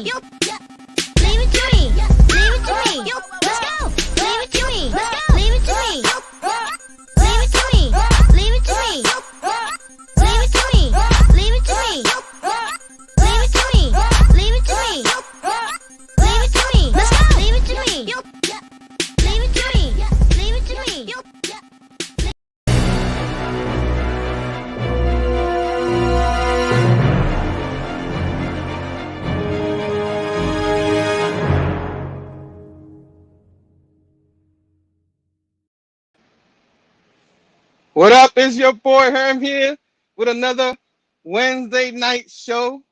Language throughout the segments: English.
me. Leave it to me. Leave it to me. Let's go. Leave it to me. Let's go. Leave it to me. Leave it to me. Leave it to me. Leave it to me. Leave it to me. Leave it to me. Leave it to me. Leave it to me. Let's go. Leave it to me. Leave it to me. Leave it to me. What up? It's your boy Herm here with another Wednesday night show,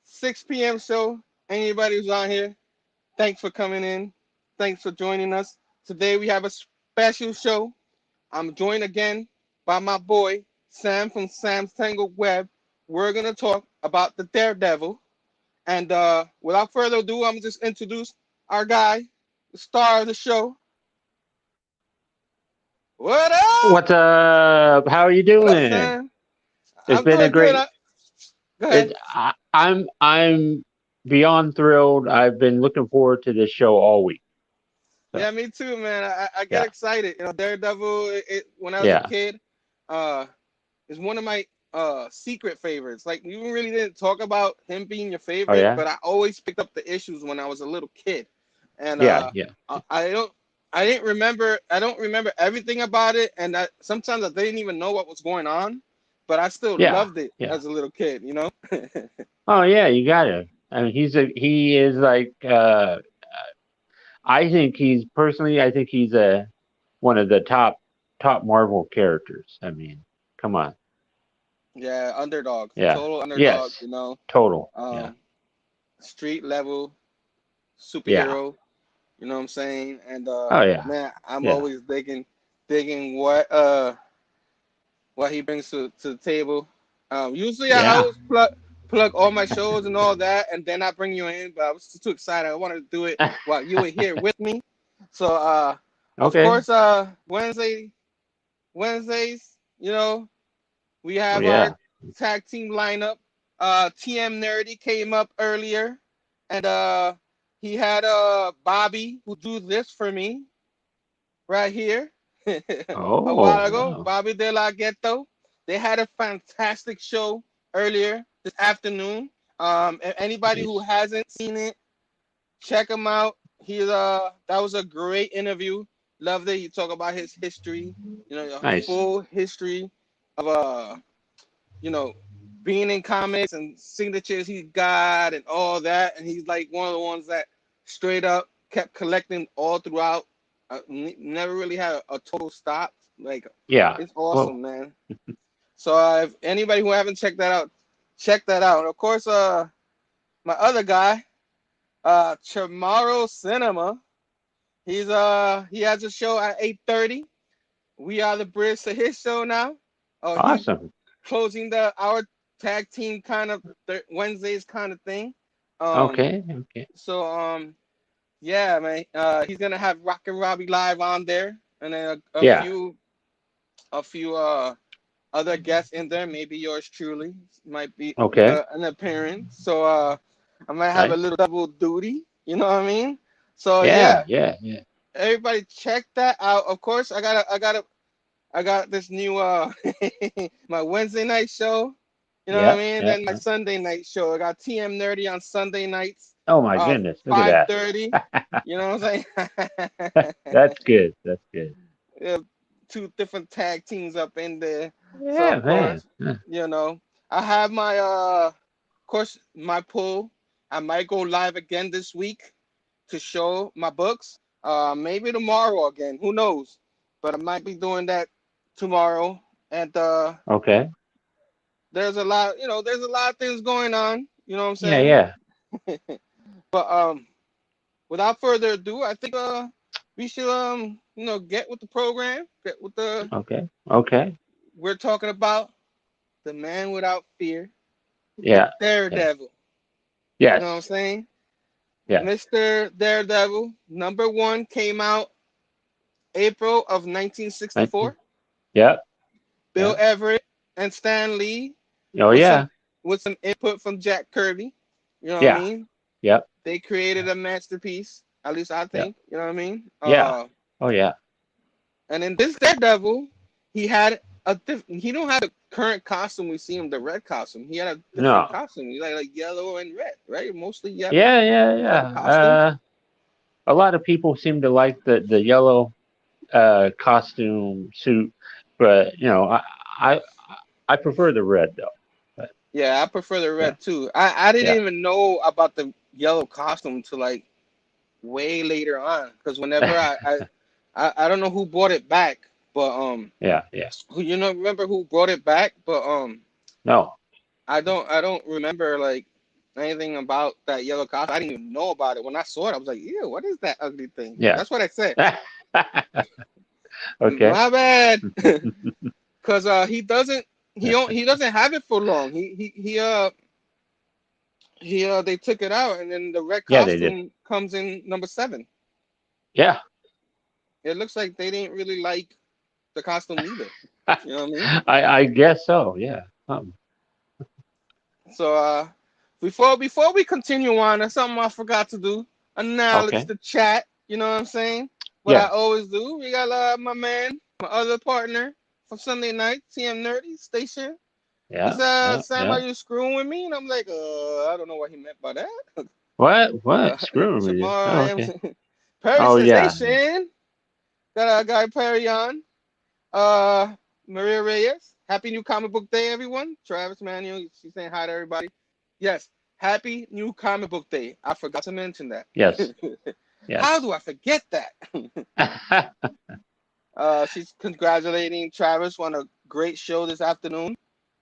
6 p.m. show. Anybody who's on here, thanks for coming in. Thanks for joining us. Today we have a special show. I'm joined again by my boy Sam from Sam's Tangled Web. We're going to talk about the Daredevil. And without further ado, I'm just introduce our guy, the star of the show. What up? What's up? How are you doing? What up, Sam? It's I'm been doing a great. good. Go ahead. I'm beyond thrilled. I've been looking forward to this show all week. So, Yeah, me too, man. I get yeah, excited. You know, Daredevil. When I was a yeah. kid, is one of my secret favorites. Like you really didn't talk about him being your Oh favorite, yeah, but I always picked up the issues when I was a little kid, and yeah, yeah. I didn't remember. I don't remember everything about it, and sometimes I didn't even know what was going on, but I still Yeah, loved it yeah. as a little kid. You know. Oh yeah, you got it. I mean, he is like I think he's one of the top Marvel characters. I mean, come on. Yeah, underdog, Yeah. total underdog. Yes. You know, Total. Yeah. street level Yeah. superhero. You know what I'm saying? And Oh yeah. man, I'm Yeah. always digging what he brings to the table. Usually I Yeah. always plug all my shows and all that, and then I bring you in. But I was just too excited. I wanted to do it while you were here with me. So of Okay. course Wednesdays, you know, we Oh have our yeah. tag team lineup. TM Nerdy came up earlier, and he had Bobby who drew this for me right here a Oh while ago. wow. Bobby De La Ghetto. They had a fantastic show earlier this afternoon. Anybody who Nice. hasn't seen it, check him out. That was a great interview. Loved it. He talked about his history, you know, a Nice. full history of you know, being in comics and signatures he got and all that. And he's like one of the ones that straight up kept collecting all throughout. Never really had a total stop. Like Yeah. it's Well. awesome, man. So if anybody who haven't checked that out, check that out. And of course, my other guy, Tomorrow Cinema. He has a show at 8:30. We are the bridge to his show now. Oh, he's Awesome. closing our tag team kind of Wednesdays kind of thing. Okay. Okay. So yeah, man. He's gonna have Rock and Robbie live on there, and then Yeah. a few other guests in there. Maybe yours truly might be make Okay. an appearance. So I might have a Nice. little double duty. You know what I mean? So Yeah. yeah, Yeah. Yeah. everybody check that out. Of course, I got this new my Wednesday night show. You know what I Yep. mean? Yep. Then my Sunday night show. I got TM Nerdy on Sunday nights, Oh my goodness. Look at 5:30. that. You know what I'm saying? That's good. That's good. Yeah, two different tag teams up in there. So Yeah, of man. course, you know, I have my of course my pool. I might go live again this week to show my books. Maybe tomorrow again. Who knows? But I might be doing that tomorrow. And Okay. there's a lot, you know, there's a lot of things going on. You know what I'm Yeah. saying? Yeah. But without further ado, I think we should you know, get with the program. Get with the Okay. Okay. we're talking about the man without fear, the Yeah. Yeah. Daredevil. You know what I'm Yes. saying? Yes. Mr. Daredevil, #1 came out April of 1964. 19. Yep. Bill Yep. Everett and Stan Lee Oh with some yeah. input from Jack Kirby. You know what I Yeah. mean? Yep. They created a masterpiece. At least I Yep. think. You know what I mean? Yeah. Oh yeah. And in this Daredevil, he had a he don't have the current costume we see him, the red costume. He had a different No. costume. He like yellow and red, right? Mostly yellow Yeah. Yeah. type of costume. Yeah. A lot of people seem to like the yellow costume suit, but I I prefer the red though. But Yeah, I prefer the yeah. red too. I didn't Yeah. even know about the yellow costume till like way later on. Because whenever I don't know who brought it back, but Yeah. Yeah. who remember who brought it back, but No. I don't remember like anything about that yellow costume. I didn't even know about it. When I saw it, I was like, ew, what is that ugly thing? Yeah. That's what I said. Okay. My bad. Cause he doesn't have it for long. He they took it out and then the red Yeah, they did. costume comes in number 7. Yeah. It looks like they didn't really like the costume either. You know what I mean? I guess so. Yeah. So before we continue on, there's something I forgot to do. Acknowledge Okay. the chat. You know what I'm saying? What I Yeah. always do. We got my man, my other partner from Sunday night, TM Nerdy Station. He Yeah. said, Yeah. "Sam, Yeah. are you screwing with me?" And I'm like, I don't know what he meant by that. What? Uh, What? Screwing with you? tomorrow Oh, I am okay. Perry Oh, yeah. Sensation. Got a guy Perry on. Uh, Maria Reyes. Happy New Comic Book Day, everyone. Travis Manuel, she's saying hi to everybody. Yes, Happy New Comic Book Day. I forgot to mention that. Yes. How Yes. do I forget that? She's congratulating Travis on a great show this afternoon.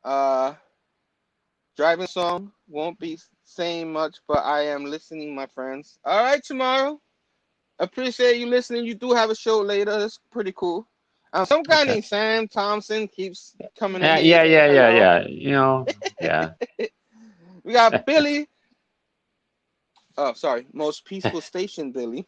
Uh, Driving song won't be saying much, but I am listening, my friends. All right, tomorrow. Appreciate you listening. You do have a show later. That's pretty cool. Some guy Okay. named Sam Thompson keeps coming in Yeah. here Yeah. saying Yeah. Yeah. hello. Yeah. Yeah. We got Billy. Oh, sorry. Most peaceful station, Billy.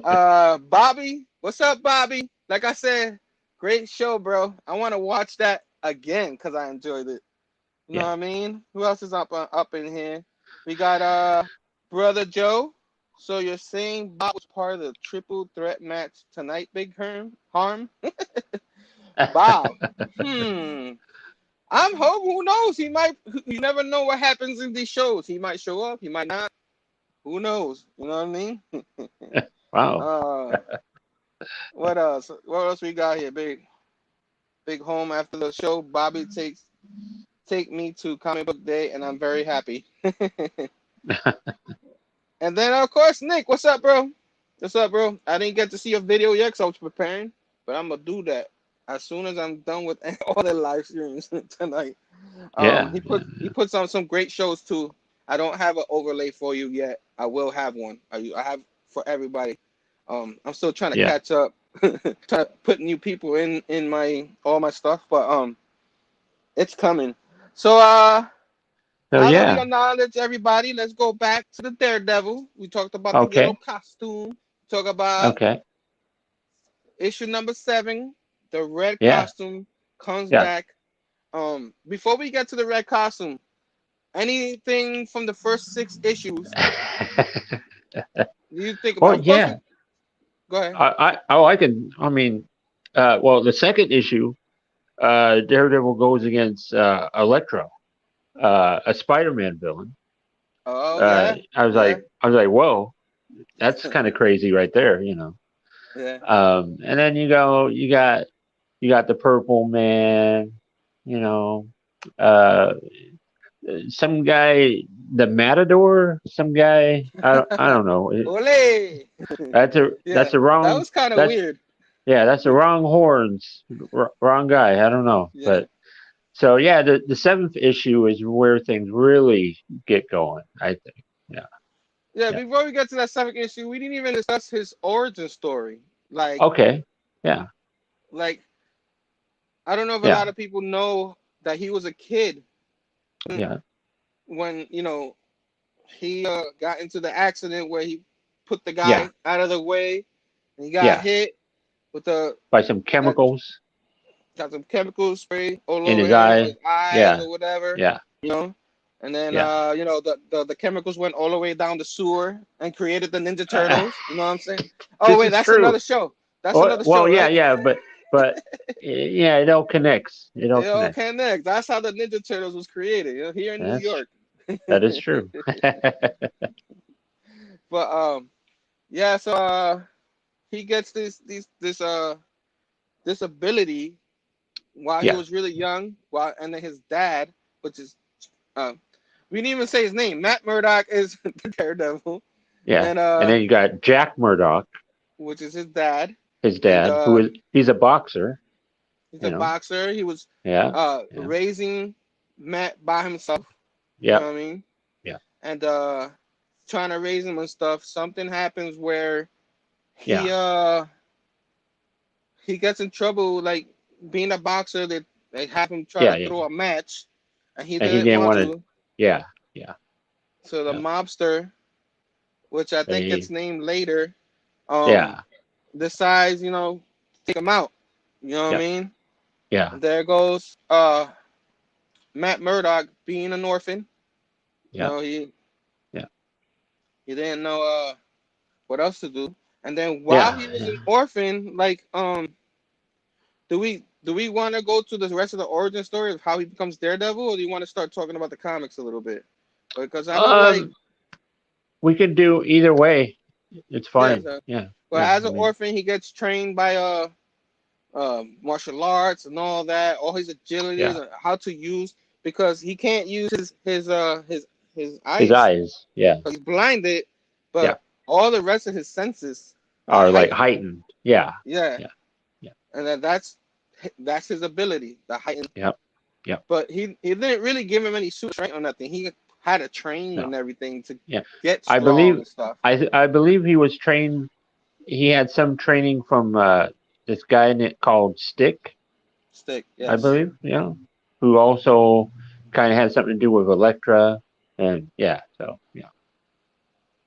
Bobby. What's up, Bobby? Like I said, great show, bro. I want to watch that again because I enjoyed it. You know Yeah. what I mean? Who else is up in here? We got brother Joe. So you're saying Bob was part of the triple threat match tonight, Big Harm? Bob. Hmm. I'm hoping. Who knows? He might. You never know what happens in these shows. He might show up. He might not. Who knows? You know what I mean? Wow. uh, what else? What else we got here? Big home after the show. Bobby take me to comic book day, and I'm very happy. And then of course Nick. What's up, bro? What's up, bro? I didn't get to see a video yet because I was preparing, but I'm gonna do that as soon as I'm done with all the live streams tonight. Yeah. He puts on some great shows too. I don't have an overlay for you yet. I will have one. I have for everybody. I'm still trying to Yeah. catch up, trying to put new people in my all my stuff, but it's coming. So So now that we yeah. acknowledge everybody, let's go back to the Daredevil. We talked about the yellow Okay. costume. Talk about Okay. issue number 7. The red Yeah. costume comes Yes. back. Before we get to the red costume, anything from the first 6 issues do you think Well, about? Of course, yeah. go ahead. I can. I mean, well, the second issue, Daredevil goes against Electro, a Spider-Man villain. Oh yeah, yeah, I was like, whoa, that's kind of crazy right there, yeah. And then you got the Purple Man, you know, uh, some guy, the Matador, some guy. I don't know. Ole. That's Yeah, the that wrong. was kind of That's weird. Yeah, that's the wrong horns, wrong guy. I don't know, Yeah. but so yeah, the seventh issue is where things really get going. I think. Yeah. Yeah, Yeah. before we get to that 7th issue, we didn't even discuss his origin story. Okay. Yeah. Like I don't know if a Yeah. lot of people know that he was a kid Yeah. when he got into the accident where he put the Yeah. guy out of the way and he got Yeah. hit with By some that chemicals got some chemical spray all in over his him, eye. his eyes Yeah. or whatever, Yeah. you know. And then Yeah. you know, the chemicals went all the way down the sewer and created the Ninja Turtles. You know what I'm saying? Oh This wait, is that's true. another show. That's Well, another well, show, yeah, right? yeah, but yeah, it all connects. It all It connects. connects. That's how the Ninja Turtles was created, you know, here in New That's York. that is true. But yeah, so he gets this ability while he Yeah, was really young, while and then his dad, which is we didn't even say his name. Matt Murdock is the Daredevil, yeah. and And then you got Jack Murdock, which is his dad, his and dad, who is he's a boxer. he's a You know. boxer. He was Yeah, yeah, raising Matt by himself. You yeah, know what I mean? yeah, And trying to raise him and stuff. Something happens where he yeah, uh he gets in trouble, like being a boxer. They have him try yeah, to yeah. throw a match, and he And he didn't didn't want want to. to. Yeah, yeah, So the yeah. mobster, which I think gets They, named later, um, yeah, decides, you know, take him out. You know what I yeah, mean? yeah, And there goes Matt Murdock being an orphan. You yeah, know, yeah, he didn't know what else to do. And then while yeah, he was yeah. an orphan, like do we want to go to the rest of the origin story of how he becomes Daredevil, or do you want to start talking about the comics a little bit? Because I know, like, Um, we could do either way. It's yeah, fine. so, Yeah, well, yeah. as I an mean, orphan, he gets trained by martial arts and all that, all his agilities yeah. and how to use, because he can't use his His eyes eyes, yeah, because he's blinded, yeah, but all the rest of his senses are are like heightened. heightened. Yeah, Yeah, yeah, yeah, and that's his ability, the heightened. yeah, yeah. But he didn't really give him any suits, right, or nothing. He had to train No, and everything to yeah. get I strong believe, and stuff. I believe he was trained. He had some training from this guy called Stick, Stick, I yes, believe. Yeah, who also kind of had something to do with Elektra, and yeah. So yeah,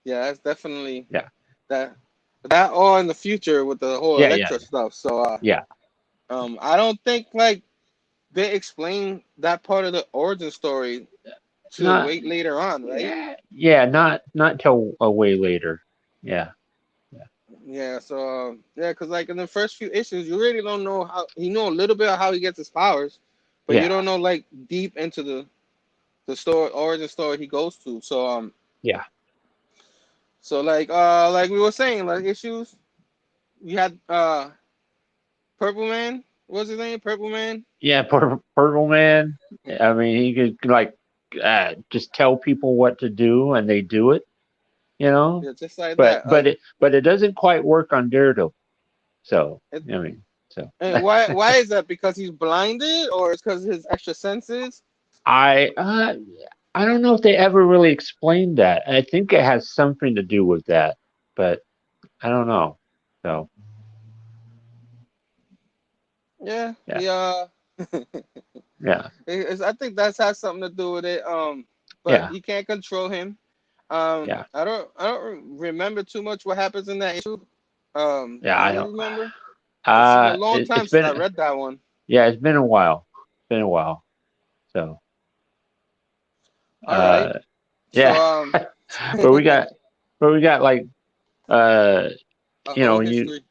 yeah, that's definitely yeah, that that all in the future with the whole yeah, yeah, Electra stuff. So yeah. I don't think like they explain that part of the origin story till Not, wait later on, right? yeah, yeah. Not till a way later. Yeah, yeah, Yeah, so yeah, because like in the first few issues, you really don't know how you know a little bit of how he gets his powers, but you yeah, don't know like deep into the story origin story he goes to. So yeah. like we were saying, like issues we had Purple Man, what's his name? Purple Man. Yeah, Purple Man. I mean, he could like just tell people what to do, and they do it. You know, Yeah, just like but that. Like it doesn't quite work on Daredevil. So it, I mean, so and why is that? Because he's blinded, or it's because his extra senses? I uh, I don't know if they ever really explained that. I think it has something to do with that, but I don't know. So Yeah, yeah, he yeah, I think that has something to do with it. But yeah, you can't control him. yeah, I don't remember too much what happens in that issue. yeah. Do I you don't. remember? It's been a long time It's since I been read that one. yeah, it's been a while. It's been a while. So All right. So yeah, but we got like uh a you whole know you history.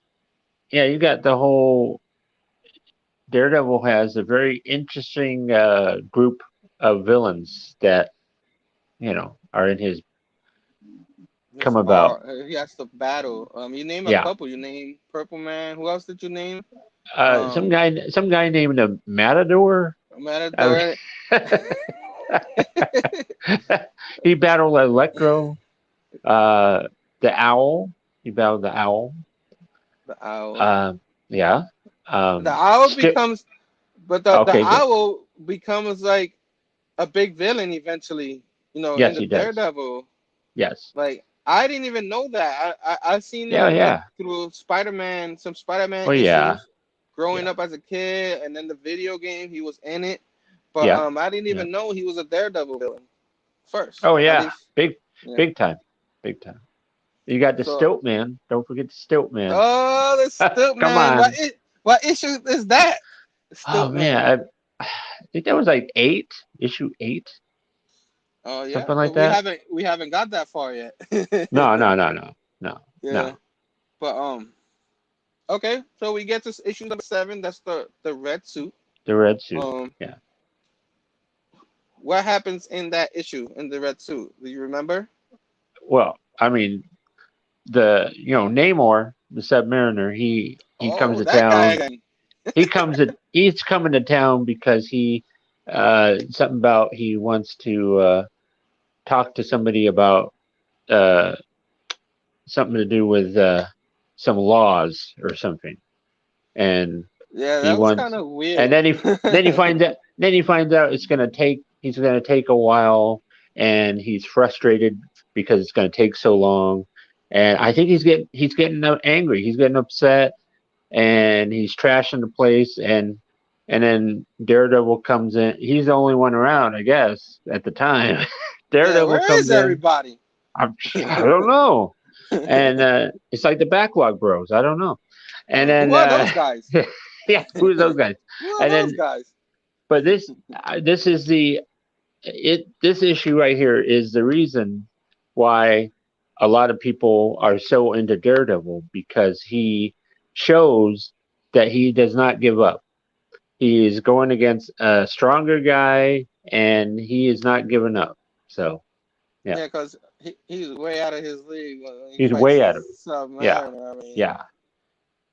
yeah you got the whole Daredevil has a very interesting group of villains that are in his His come about. he has to battle. You name a Yeah, couple. You name Purple Man. Who else did you name? some Um, guy named a Matador. I Matador. mean, he battled Electro, uh, the Owl. He battled the Owl. The owl. Uh, yeah. The owl Skip. becomes, but the Okay, good. owl becomes like a big villain eventually. In Yes, the he does. Daredevil. Yes. Like I didn't even know that. I seen Yeah, him like yeah. through Spider-Man, some Spider-Man Oh, yeah, issues, growing yeah, up as a kid, and then the video game he was in it. But yeah, I didn't yeah. even know he was a Daredevil villain first. Oh, At yeah. least, Big, yeah. big time, big time. You got the So, Stilt Man. Don't forget the Stilt Man. oh, the Stilt Come Man. on. What issue is that? Oh Stilt Man. man, I think that was like issue 8. Oh yeah, something like but we that. haven't got that far yet. No, no, no, no, no, Yeah, no. but okay, so we get to issue number 7. That's the red suit. The red suit. Um, Yeah. what happens in that issue in the red suit? Do you remember? Well, I mean, Namor, the Submariner, he comes Oh, to that guy town. again. He's coming to town because he something about he wants to talk to somebody about uh something to do with some laws or something, and Yeah, he that was wants, kind of and weird. then he finds out he's going to take a while, and he's frustrated because it's going to take so long, and I think he's getting angry, he's getting upset, and he's trashing the place, and then Daredevil comes in. He's the only one around, I guess, at the time. Yeah, Daredevil where comes is in. everybody? I don't know, and it's like the Backlog Bros. I don't know, and Who then are those guys? yeah, who's those guys? Who are And those then, guys? but this is this issue right here is the reason why a lot of people are so into Daredevil, because he shows that he does not give up. He is going against a stronger guy, and he is not giving up. So yeah, Yeah, because he's way out of his league when he he's way fights out of yeah, Submariner. I mean, yeah.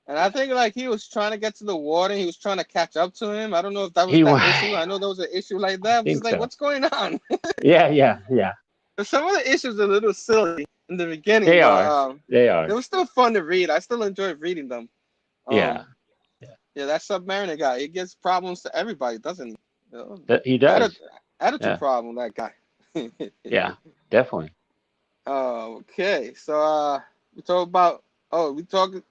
and I think like he was trying to get to the water. He was trying to catch up to him. I don't know if that was He that wa- issue. I know there was an issue like I that. I'm just think like, so. what's going on? Yeah, yeah, yeah. But some of the issues are a little silly in the beginning, They but are. They it are. was still fun to read. I still enjoyed reading them. Yeah, Um, yeah, that Submariner guy, he gives problems to everybody, doesn't he? You know, he atti- does. attitude Yeah, problem, that guy. yeah, definitely. Okay, so we talk about. Oh,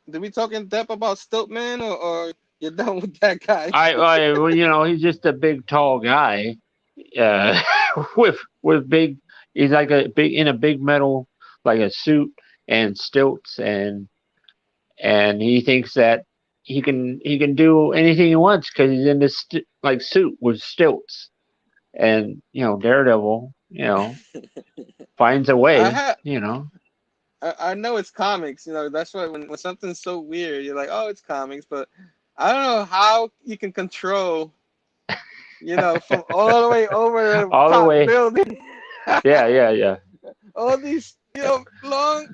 Did we talk in depth about Stiltman, or you're done with that guy? Well, he's just a big, tall guy, uh, with big. He's like in a big metal, like a suit and stilts, and he thinks that he can do anything he wants because he's in this like suit with stilts, and Daredevil, finds a I way, have. you know. I know it's comics. That's why when something's so weird, you're like, oh, it's comics. But I don't know how you can control, from all the way over the All the top way. building, Yeah, yeah, yeah. all these, long.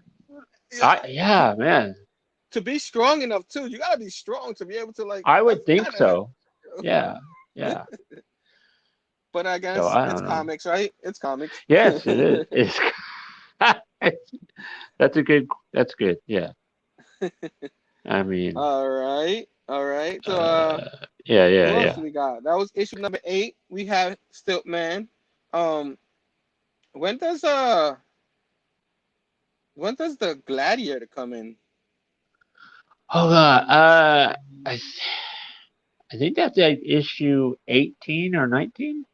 Yeah, man. To be strong enough too, you gotta be strong to be able to like. I That's would think kind of. so. Yeah, yeah. But I So guess I it's don't know. comics, right? It's comics. Yes, it is. That's a good. That's good. Yeah. I mean, All right, all right. So yeah, yeah, who else yeah. we got? That was issue number 8. We have Stiltman. Um, when does the Gladiator come in? Hold on. I think that's like issue 18 or 19,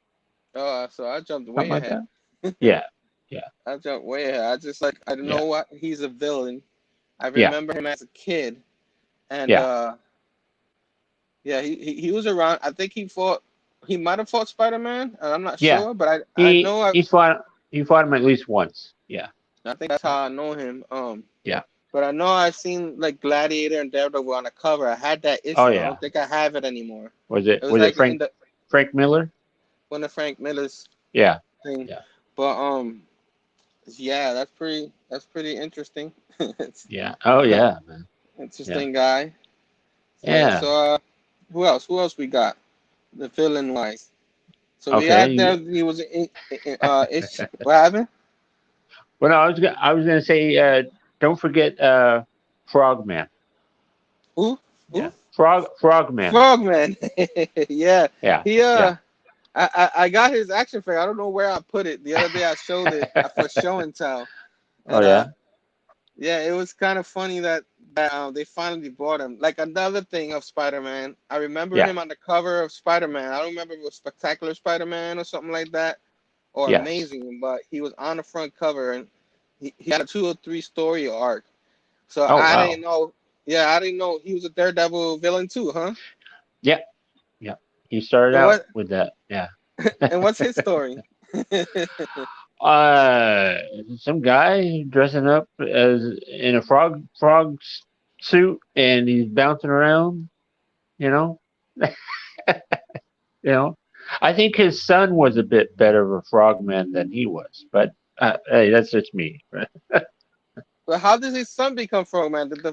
Oh, so I jumped something way like ahead. that. Yeah, yeah, I jumped way ahead. I just like I don't yeah, know what he's a villain. I yeah, remember him as a kid, and yeah, yeah, he was around. I think he might have fought Spider-Man. I'm not yeah. sure, but I He know he fought he fought him at least once. Yeah, I think that's how I know him. yeah. But I know I've seen like Gladiator and Daredevil on the cover. I had that Oh issue. I yeah. don't think I have it anymore. Was it It was was it like in Frank the Frank Miller? one of Frank Miller's Yeah, thing. yeah, But yeah, that's pretty interesting. It's yeah. Oh yeah, man. Yeah, interesting guy. So yeah. so who else we got? The villain wise. So we Okay. had there. He was what happened? Well, no, I was gonna say, don't forget Frogman. Who? Yeah, Who? Frogman. Frogman. Yeah. Yeah, He yeah. I got his action figure. I don't know where I put it. The other day I showed it for show and tell, Oh and yeah, yeah, it was kind of funny that they finally bought him. Like another thing of Spider-Man, I remember yeah, him on the cover of Spider-Man. I don't remember if it was Spectacular Spider-Man or something like that, or yes. Amazing, but he was on the front cover and he had a 2 or 3 story arc. So Oh I wow. didn't know. Yeah, I didn't know he was a Daredevil villain too, huh? Yeah, yeah. He started So out what? with that. Yeah. And what's his story? Some guy dressing up as in a suit, and he's bouncing around. You know, you know. I think his son was a bit better of a frogman than he was, but hey, that's just me. But how does his son become Frogman? Did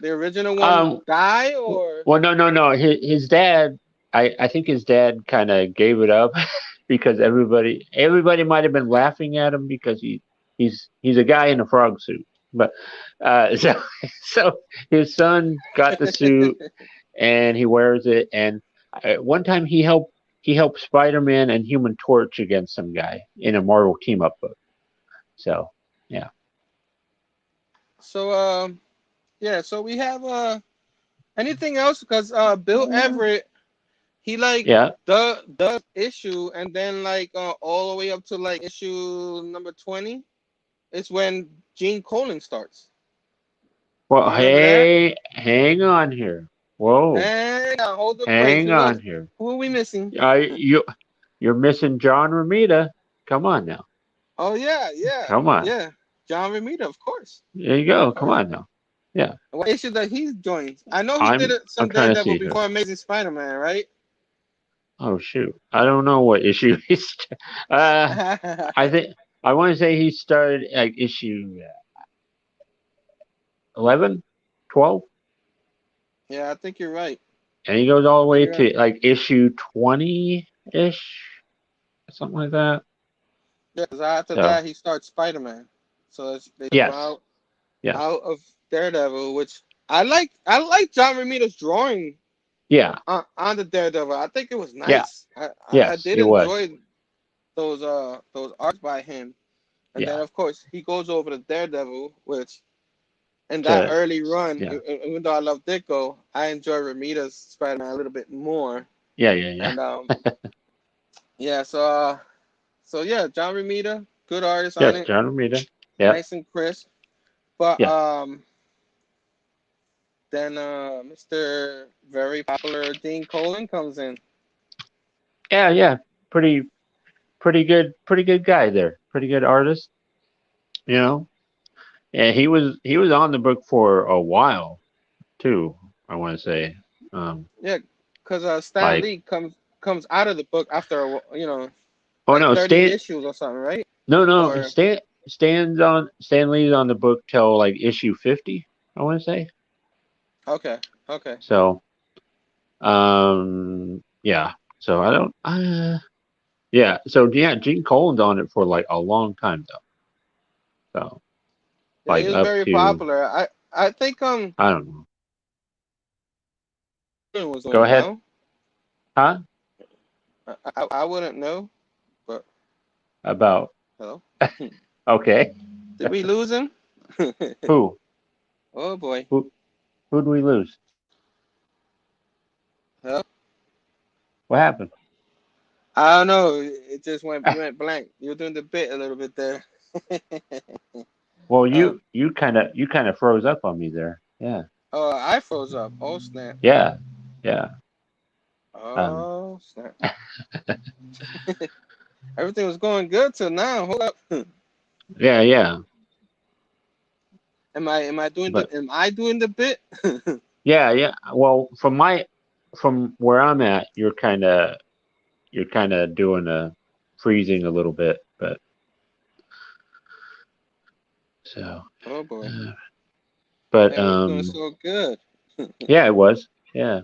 the original one Um, die or? well, no. His dad, I think his dad kind of gave it up because everybody might have been laughing at him because he's a guy in a frog suit. But so so his son got the suit and he wears it. And one time he helped Spider-Man and Human Torch against some guy in a Marvel team up book. So yeah, So yeah. So we have anything else? Because Bill Everett, he like yeah. the issue, and then like all the way up to like issue number 20 is when Gene Colan starts. Well, Do you remember that? hey, hang on here. Whoa, And hold the brakes. hang on here. Who are we missing? You're missing John Romita. Come on now. Oh yeah, Come on. yeah. John Romita, of course, There you of go. Come course. on now. Yeah. What issue that he's joined? I know he did I'm some trying to Daredevil see here. before Amazing Spider-Man, right? Oh shoot. I don't know what issue he's. Uh, I think I want to say he started at issue 11, 12, Yeah, I think you're right. and he goes all the I think way you're right. to like issue 20-ish, something like that. Yeah, 'cause after So that he starts Spider-Man. So they took him yes, out yes, of Daredevil, which I like. I like John Romita's drawing yeah, on the Daredevil. I think it was yeah, nice. I yes, did it was. enjoy those arts by him. And then Yeah. of course he goes over to Daredevil, which in that To early run, yeah, even though I love Ditko, I enjoy Ramita's Spider-Man a little bit more. yeah. And yeah, so yeah, John Ramita, good artist on Yes, it, John Romita. Yeah, nice and crisp. But yeah, then Mr. Very Popular Dean Colan comes in. yeah. Pretty, pretty good guy there. Pretty good artist. You know, and he was on the book for a while too. I want to say, um, Yeah, because Stan like Lee comes out of the book after oh like no, 30 issues or something, right? no, Or Stan Lee's on the book till like issue 50. I want to say. okay, okay. So, yeah. So I don't. Yeah. So yeah, Gene Colan's on it for like a long time though. So Yeah, like he was up very to popular. I think I don't know. was Go doing ahead. now. Huh? I wouldn't know, but About hello. okay. Did we lose him? Who? Oh boy. Who? Who'd we lose? Hello? What happened? I don't know. It just went blank. You were doing the bit a little bit there. Well, um. you kind of froze up on me there. Yeah. Oh, I froze up. Oh snap. Yeah. Yeah. Um. Oh snap. Everything was going good till now. Hold up. Yeah. Yeah. But Am I doing the bit? yeah. Yeah. Well, from where I'm at, you're kind of doing a freezing a little bit, but so. Oh boy. Uh, but It was doing so good. yeah, it was. Yeah.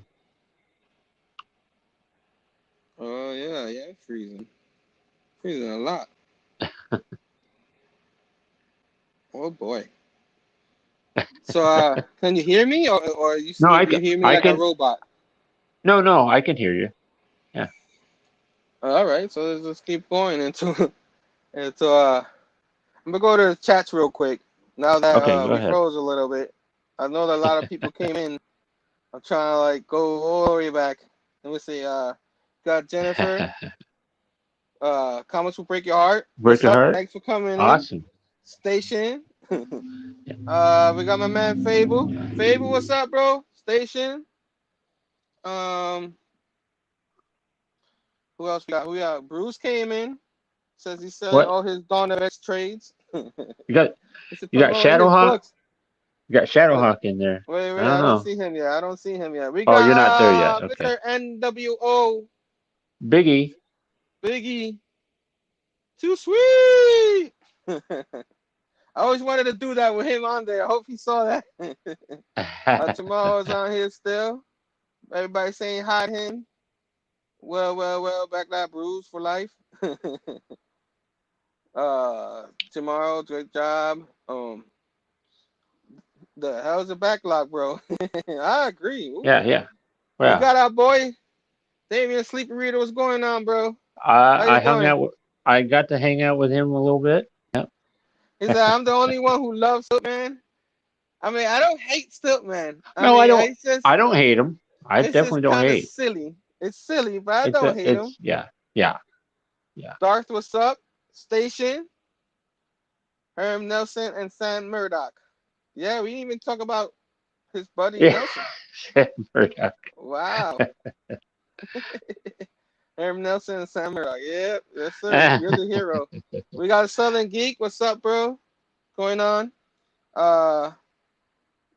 Oh yeah, freezing a lot. Oh boy. So can you hear me, or No, you hear me I like a can. robot? No, I can hear you. Yeah. All right, so let's just keep going into I'm gonna go to the chats real quick. Now that Okay, go we ahead. froze a little bit, I know that a lot of people came in. I'm trying to like go all the way back. Let me see. Got Jennifer. Comments will break your heart. Break What's your up? heart. Thanks for coming in. Awesome. Station. Yeah. We got my man Phable. Phable, what's up, bro? Station. Um, who else we got? Bruce came in. Says he's selling What all his Dawn of X trades. you got? He's You got promoting his Shadowhawk. books. You got Wait, Shadowhawk in there. I wait, don't I don't know. see him yet. I don't see him yet. We Oh, you're not there yet. got Okay. Mr. NWO Biggie. Biggie. Too sweet. I always wanted to do that with him on there. I hope he saw that. Tomorrow's on here still. Everybody saying hi to him. Well, back that bruise for life. Tomorrow, great job. The hell's the backlog, bro? I agree. Ooh. Yeah. We Well, got our boy Damian Sleepy Reader. What's going on, bro? How I you hung doing? out. I got to hang out with him a little bit. Yep. He said, I'm the only one who loves Silkman. I mean, I don't hate Silkman. I No, I mean, don't. I don't hate him. I it's just definitely don't kind of hate. silly. It's silly, but I don't hate him. Yeah. Darth, what's up? Station, Herm Nelson, and Sam Murdock. Yeah, we didn't even talk about his buddy Yeah. Nelson. Murdock. Wow. Herm Nelson and Sam Murdock. Yeah, yes, sir. You're the hero. We got a Southern Geek. What's up, bro? Going on.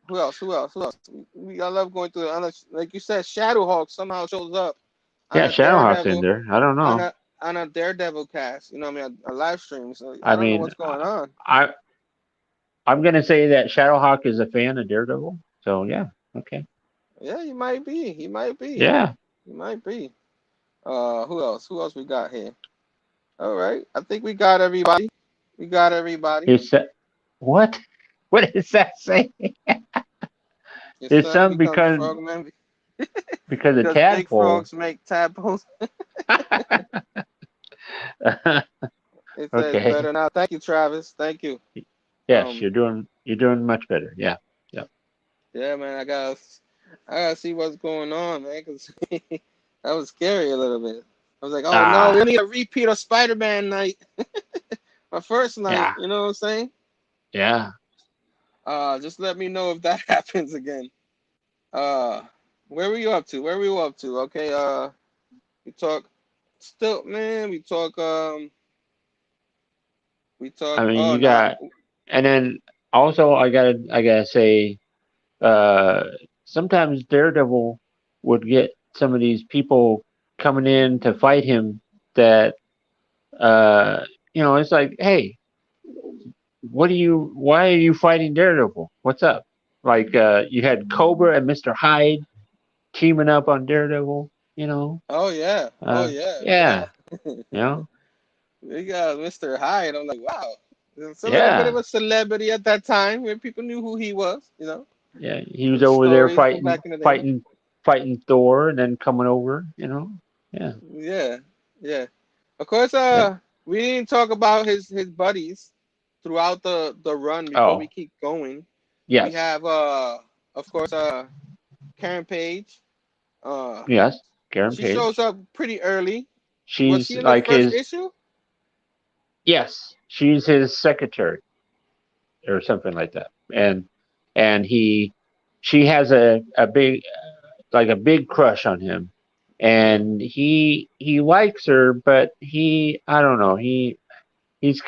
Who else? I love going through like you said, Shadowhawk somehow shows up on Yeah, a Shadowhawk's in Daredevil there. I don't on know. a Daredevil cast. You know what I mean? A live stream. So I I don't know mean, what's going on. I'm gonna say that Shadowhawk is a fan of Daredevil. So yeah. Okay. Yeah, he might be. He might be. Yeah. He might be. Who else? Who else we got here? All right. I think we got everybody. We got everybody. His son, what? What does that say? Your His son son becomes because frogman of because big tadpole. frogs make tadpoles. It says Okay. better now. Thank you, Travis. Thank you. Yes, Um, you're doing much better. Yeah. Yeah. yeah, man. I gotta see what's going on, man. Cause that was scary a little bit. I was like, oh no, we Ah. need a repeat of Spider-Man night. My first night. Yeah. You know what I'm saying? Yeah. Just let me know if that happens again. Uh, where were you up to? Where were you up to? Okay. We talk still, man. We talk. I mean, Oh you no. got, and then also I gotta say, uh, sometimes Daredevil would get some of these people coming in to fight him that, uh, it's like, hey, why are you fighting Daredevil? What's up? Like, you had Cobra and Mr. Hyde teaming up on Daredevil, Oh yeah. Oh yeah. We got yeah, you know, we got Mr. Hyde. I'm like, wow. It's a little bit of yeah, a celebrity at that time when people knew who he was. You know, yeah. He was with over there stories from fighting, back in the day. fighting, fighting Thor, and then coming over, yeah, Yeah. Yeah. Of course. yeah. We didn't talk about his buddies throughout the run before we Oh, keep going. We yes, have of course Karen Page. Uh, yes. Karen she shows Page. up pretty early. Was She's she in the like first his, issue? yes, she's his secretary or something like that, and she has a big, like a big crush on him, Yeah. and he likes her, but I don't know, he's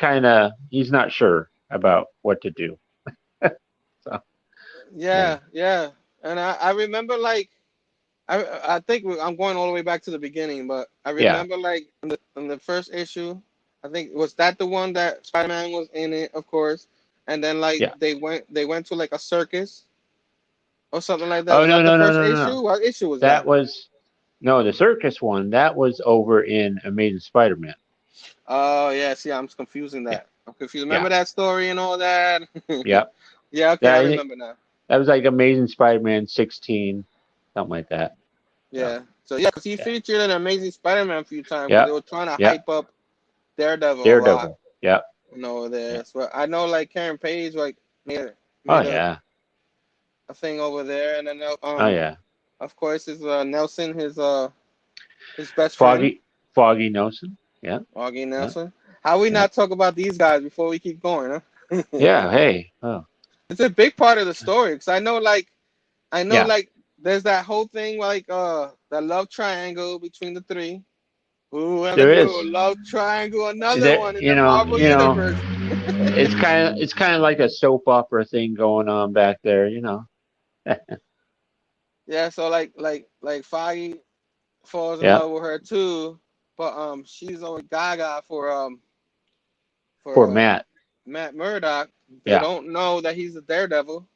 not sure about what to do. So yeah, Yeah. And I remember like I think I'm going all the way back to the beginning, but I yeah, remember like in the first issue, I think was that the one that Spider-Man was in it, of course, and then like yeah. they went to like a circus or something like that. Oh Was no that the no no first no no no. issue? What issue was That that? was no, the circus one. That was over in Amazing Spider-Man. Oh yeah, see, I'm confusing Yeah, that. I'm confused. yeah, Remember that story and all that? yeah. Yeah, okay, That I I think remember now. that was like Amazing Spider-Man 16, something like that. So Yeah. So yeah, because he yeah, featured in Amazing Spider-Man a few times because yeah, they were trying to yeah. hype up Daredevil a lot. Daredevil. Yeah, Over yeah. there. So I know like Karen Page like made Oh made yeah, a thing over there, and then oh yeah. of course is Nelson his best friend Foggy Nelson. Yeah, Augie yeah, Nelson. How we yeah. not talk about these guys before we keep going, huh? Yeah. Hey. Oh. It's a big part of the story because I know Yeah. like there's that whole thing like that love triangle between the three Ooh, and a There is. new love triangle, another That one in the Marvel universe. it's kind of like a soap opera thing going on back there. Yeah, so like Foggy falls in Yeah, love with her too, but she's always gaga poor for Matt. Matt Murdock. They Yeah, don't know that he's a Daredevil.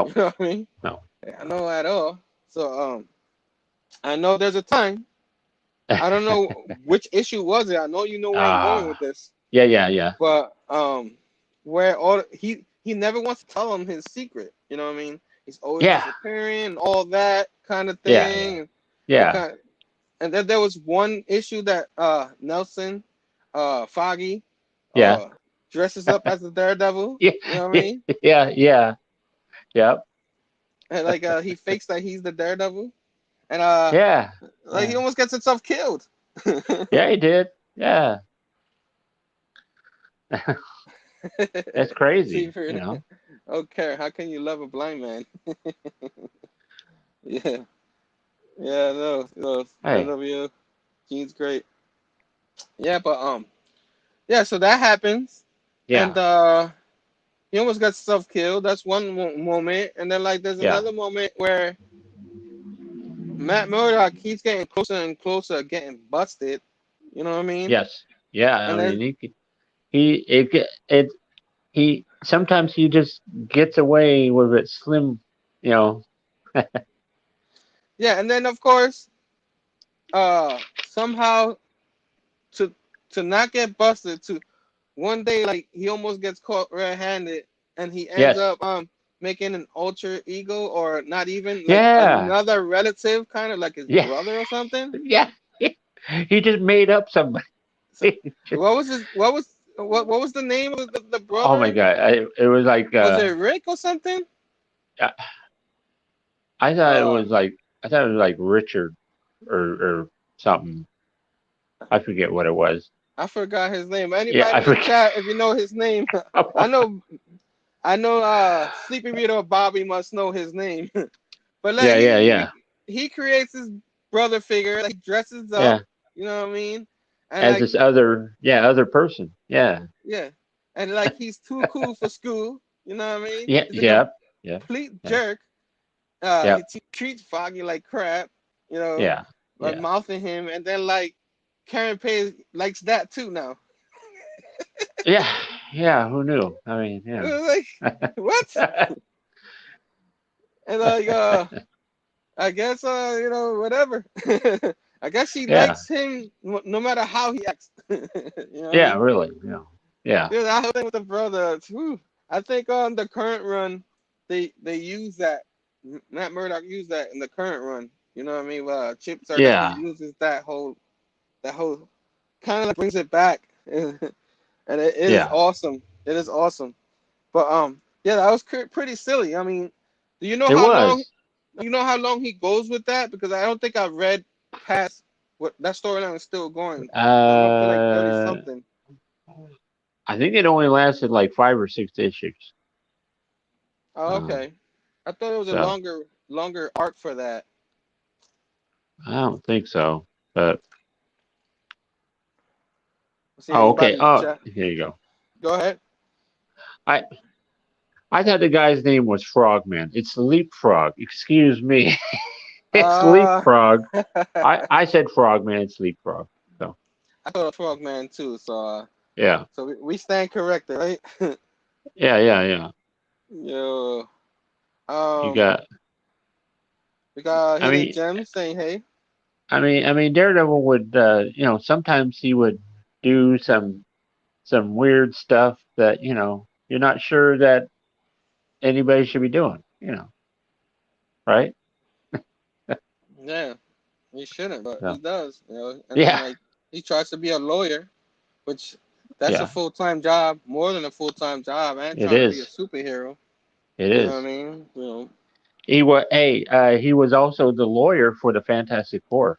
You no, know what I mean? no. I know at all. So I know there's a time. I don't know which issue was it. I know you know where I'm going with Ah, this, yeah, yeah, yeah, but where all he never wants to tell him his secret. You know what I mean? He's always yeah, disappearing, all that kind of yeah, thing. It yeah, kind and then there was one issue that Nelson, Foggy, yeah, uh, dresses up as a Daredevil. yeah, You know what I yeah, mean? yeah, yeah, yeah, And like he fakes that he's the Daredevil, and yeah, like he yeah. almost gets himself killed. Yeah, he did. Yeah, that's See, crazy. for okay, how can you love a blind man? Yeah, yeah, no, Hey, NW, Gene's great. Yeah, but yeah, so that happens, and yeah, he almost got self killed. That's one moment, and then like there's yeah, another moment where Matt Murdock keeps getting closer and closer, getting busted. You know what I mean? yes, yeah. And I then mean, he sometimes he just gets away with it slim, you know. yeah, and then of course, somehow to not get busted, to one day like he almost gets caught red-handed, and he ends Yes, up making an alter ego, or not even like yeah, another relative, kind of like his yeah, brother or something. yeah. He just made up somebody. So what was the name of the Oh my brother? god! It was like Was it Rick or something? I I thought it Uh, was like I thought it was like Richard or something. I forget what it was. I forgot his name. Yeah, Anybody I in the forget. chat, if you know his name, I know Sleepy Rita Bobby must know his name. But like Yeah, yeah, yeah, he creates his brother figure, like dresses up, yeah. you know what I mean? And As like this other person. Yeah, yeah. And like he's too cool for school, you know what I mean? yeah, He's a yeah, yeah, complete yeah, jerk. yeah, He treats Foggy like crap, you know, yeah, by yeah, mouthing him, and then like Karen Page likes that too now. yeah, yeah. Who knew? I mean, It yeah, was like what? And like I guess whatever. I guess she yeah, likes him no matter how he acts. You know what I yeah. mean? Really, yeah, Dude, that whole thing with the brother. Whew. I think on the current run, they use that. Matt Murdock used that in the current run. You know what I mean? Chip Zdarsky yeah, uses that whole kind of like brings it back, and it is yeah. awesome. It is awesome. But yeah, that was pretty silly. I mean, do you know It how long? was. You know how long he goes with that? Because I don't think I've read past what that storyline is still going. I'm up to like 30 Uh, something. I think it only lasted like 5 or 6 issues. Oh, okay. I thought it was a So longer arc for that. I don't think so. But See oh, okay. anybody in the Oh, chat? here you go. Go ahead. I I thought the guy's name was Frogman. It's Leapfrog. Excuse me. It's Uh, Leapfrog. I I said Frogman. It's Leapfrog. So thought it was Frogman too. yeah, So we stand corrected, right? yeah, yeah, yeah. Yo, You um, got. we got I Hidden mean, Gems saying hey. Daredevil would. Sometimes he would do some weird stuff that you're not sure that anybody should be doing. Right? Yeah, he shouldn't, but he So does. And then yeah, like he tries to be a lawyer, which that's a yeah. full-time job, more than a full-time job, and It trying to be a is. superhero. It You know what I is. mean? He was also the lawyer for the Fantastic Four.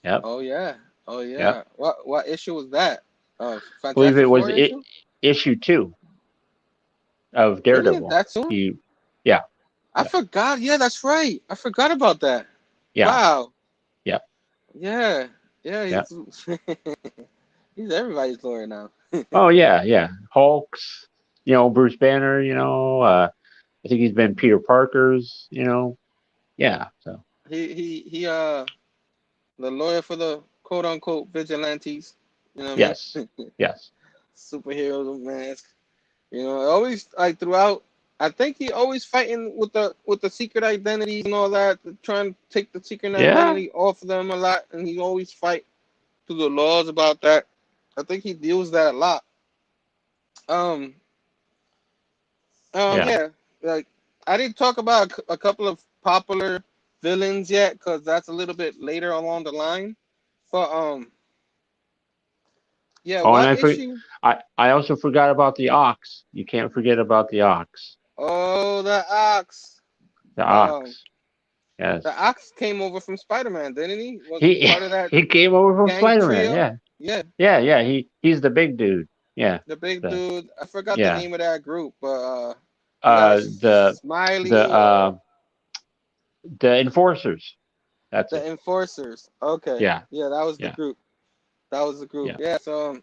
Yep. Oh yeah, oh Yep. yeah. What issue was that? I believe it Fantastic was Four issue? issue 2 of Really? Daredevil. That soon? He, yeah, I yeah, forgot. Yeah, that's right. I forgot about that. yeah, Wow. yeah, Yeah, Yeah, Yeah. he's everybody's lawyer now. Oh yeah, yeah. Hulk's, Bruce Banner, I think he's been Peter Parker's, Yeah. So He the lawyer for the quote unquote vigilantes. You know what I yes. mean? Yes. Superheroes with masks. Always like throughout. I think he always fighting with the secret identities and all that, trying to take the secret Yeah. identity off of them a lot, and he always fight through the laws about that. I think he deals that a lot. Um, Yeah. yeah, like I didn't talk about a couple of popular villains yet, because that's a little bit later along the line. But yeah, Oh, and one issue. I also forgot about the ox. You can't forget about the ox. Oh, the ox. The Um, ox. Yes. the ox came over from Spider-Man, didn't he? Was he He part of that he came over from gang Spider-Man. trio? Yeah. Yeah, Yeah. Yeah. He's the big dude. Yeah. the big The dude. I forgot the yeah. name of that group, but you got The Smiley, the the enforcers. That's the it. Enforcers. Okay, Yeah. yeah, that was the Yeah. group. That was the group. Yeah. Yeah, so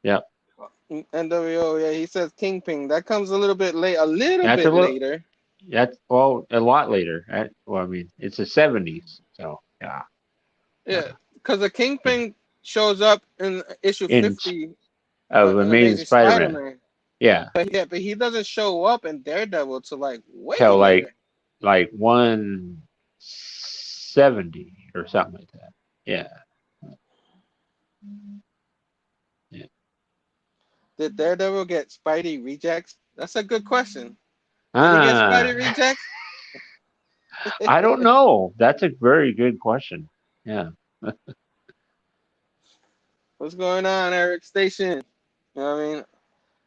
Yeah. NWO. Yeah, he says Kingpin. That comes a little bit late. A little That's a bit little. later. That's well, a lot later. Well, I mean, it's the '70s, so yeah. Yeah, Uh, because the yeah. Kingpin shows up in issue In 50 of in Amazing Amazing Spider-Man. Spider-Man. Yeah. But he doesn't show up in Daredevil till like way Till later. like 170 or something like that. Yeah. Yeah. Did Daredevil get Spidey rejects? That's a good question. Did he get Ah, Spidey rejects? I don't know. That's a very good question. Yeah. What's going on, Eric Station? You know what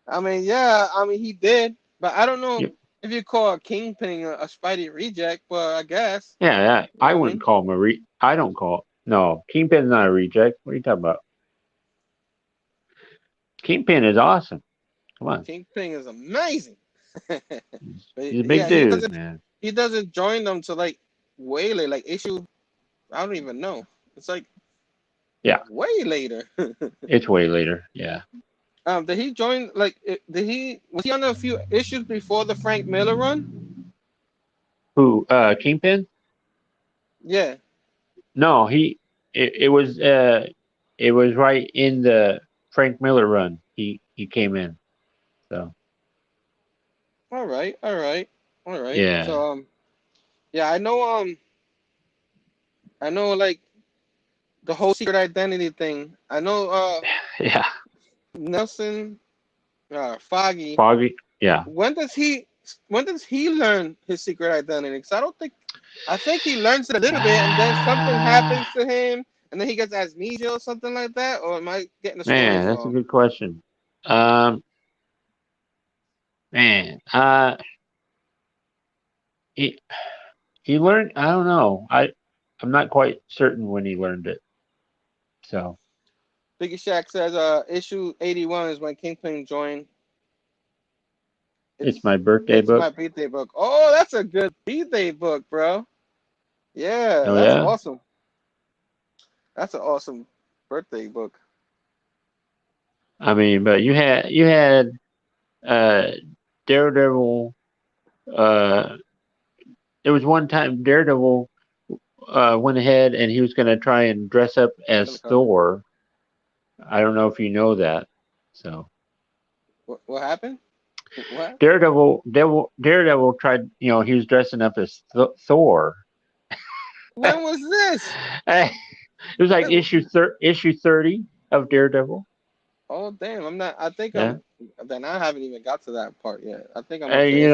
I mean? Yeah, he did, but I don't know Yep. if you call a Kingpin a Spidey reject, but I guess. Yeah, yeah. You know I what I wouldn't mean? call him I don't call. No, Kingpin's not a reject. What are you talking about? Kingpin is awesome. Come on. Kingpin is amazing. He's a But big yeah, dude, man. he doesn't join them to like way later, like issue. I don't even know. It's like Yeah, way later. it's way later. Yeah. Did he join? Like, did he was he on a few issues before the Frank Miller run? Who? Kingpin? Yeah. No, it was right in the Frank Miller run. He came in. So All right. All right. All right. yeah. So yeah, I know like the whole secret identity thing. I know Yeah. Nelson Foggy. Foggy. Yeah. When does he learn his secret identity? Because I think he learns it a little bit, and then something happens to him, and then he gets amnesia or something like that. Or am I getting the Man, stories that's a wrong? good question. Um, man, he he learned. I don't know. I'm not quite certain when he learned it. So Biggie Shack says issue 81 is when Kingpin joined. it's It's my birthday it's book. my birthday book. Oh, that's a good birthday book, bro. Yeah, Oh that's yeah. awesome. That's an awesome birthday book. I mean, but you had uh Daredevil. Uh, there was one time Daredevil went ahead and he was going to try and dress up I'm gonna as cover. Thor. I don't know if you know that. So What happened? What? Daredevil tried. He was dressing up as Thor. When was this? It was like When- issue 30 of Daredevil. Oh damn! I'm not. I think Yeah. I'm. Then I haven't even got to that part yet. I think I'm up And to issue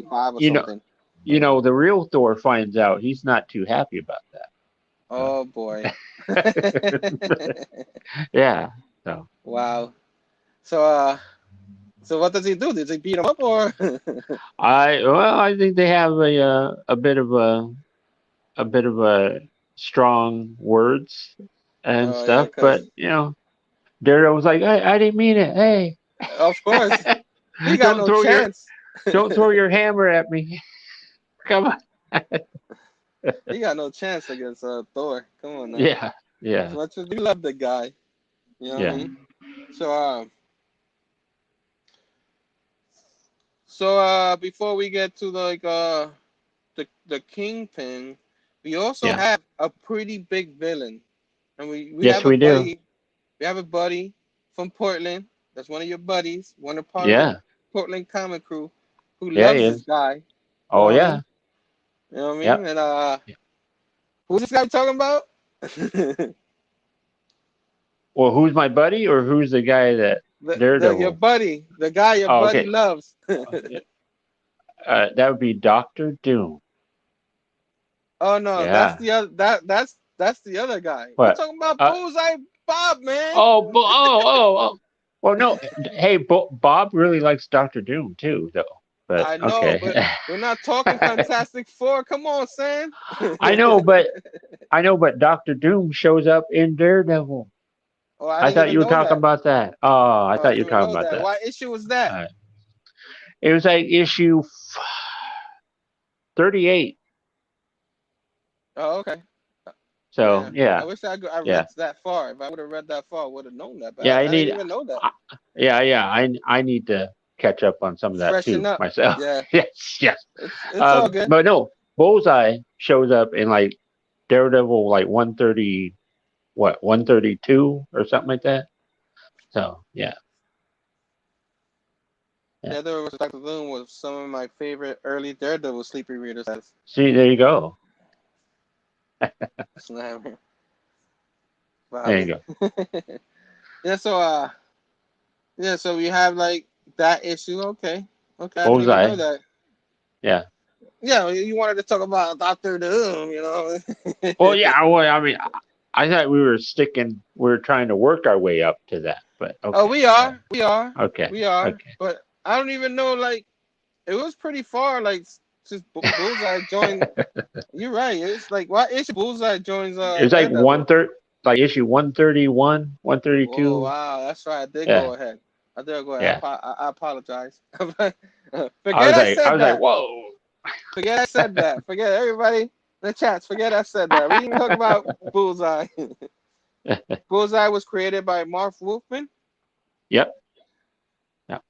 25 or you know, something. the real Thor finds out he's not too happy about that. Oh boy. Yeah. So Wow. So so what does he do? Does he beat him up or? I think they have a bit of a strong words and Oh yeah, stuff, but cause Daredevil was like, I didn't mean it. Hey, of course he got don't no throw your chance. don't throw your hammer at me. Come on. He got no chance against Thor. Come on now. Yeah, As yeah, much as you love the guy, you know what I yeah, mean. So before we get to like the Kingpin, we also yeah. have a pretty big villain, and we Yes, have a we do. buddy. We have a buddy from Portland. That's one of your buddies, one of part of the Yeah, Portland comic crew, who yeah, he loves this is. guy. You Oh know what I yeah. mean? You know what I mean? Yep. And who's this guy talking about? Well, who's my buddy, or who's the guy that the your Daredevil? buddy, the guy your Oh, buddy okay. loves. Yeah. That would be Doctor Doom. Oh no, that's Yeah. the other that's the other guy. We're What? talking about Uh. Bullseye Bob, man. Oh. Well, no. Hey, Bob really likes Doctor Doom too, though. But I know, okay. but we're not talking Fantastic Four. Come on, Sam. I know, but Doctor Doom shows up in Daredevil. Oh, I I didn't thought even you were know talking that. about that. Oh, I Oh, I thought didn't you were even talking know about that. that. What issue was that? Uh, it was like issue 38. Oh, okay. So Man, I yeah, wish I yeah, read that far. If I would have read that far, I would have known that. But yeah. I I didn't need. even know that. Yeah. I need to catch up on some of that Freshen too up. myself. Yeah, Yes. it's all good. But no, Bullseye shows up in like Daredevil, like 130, 132 or something like that. So yeah, yeah. Together with Dr. Loom was some of my favorite early Daredevil sleepy readers. See, there you go. Slammer. There you Bobby. go. Yeah, so we have like that issue. Okay. Okay, I didn't even know Bullseye. that. Yeah. Yeah, you wanted to talk about Doctor Doom, you know. Well, yeah. Well, I mean, I thought we were trying to work our way up to that, but Oh, okay. we are. We are. Okay. We are. Okay. But I don't even know, like, it was pretty far, like, since Bullseye joined. You're right. It's like, what issue Bullseye joins It's like Daredevil? like issue 131, Oh, 132. wow. That's right. I did Yeah. go ahead. I did go ahead. Yeah. I apologize. I Forget was I like, said that. whoa. Forget I said that. Forget everybody in the chats. Forget I said that. We didn't talk about Bullseye. Bullseye was created by Marv Wolfman. Yep. Yep.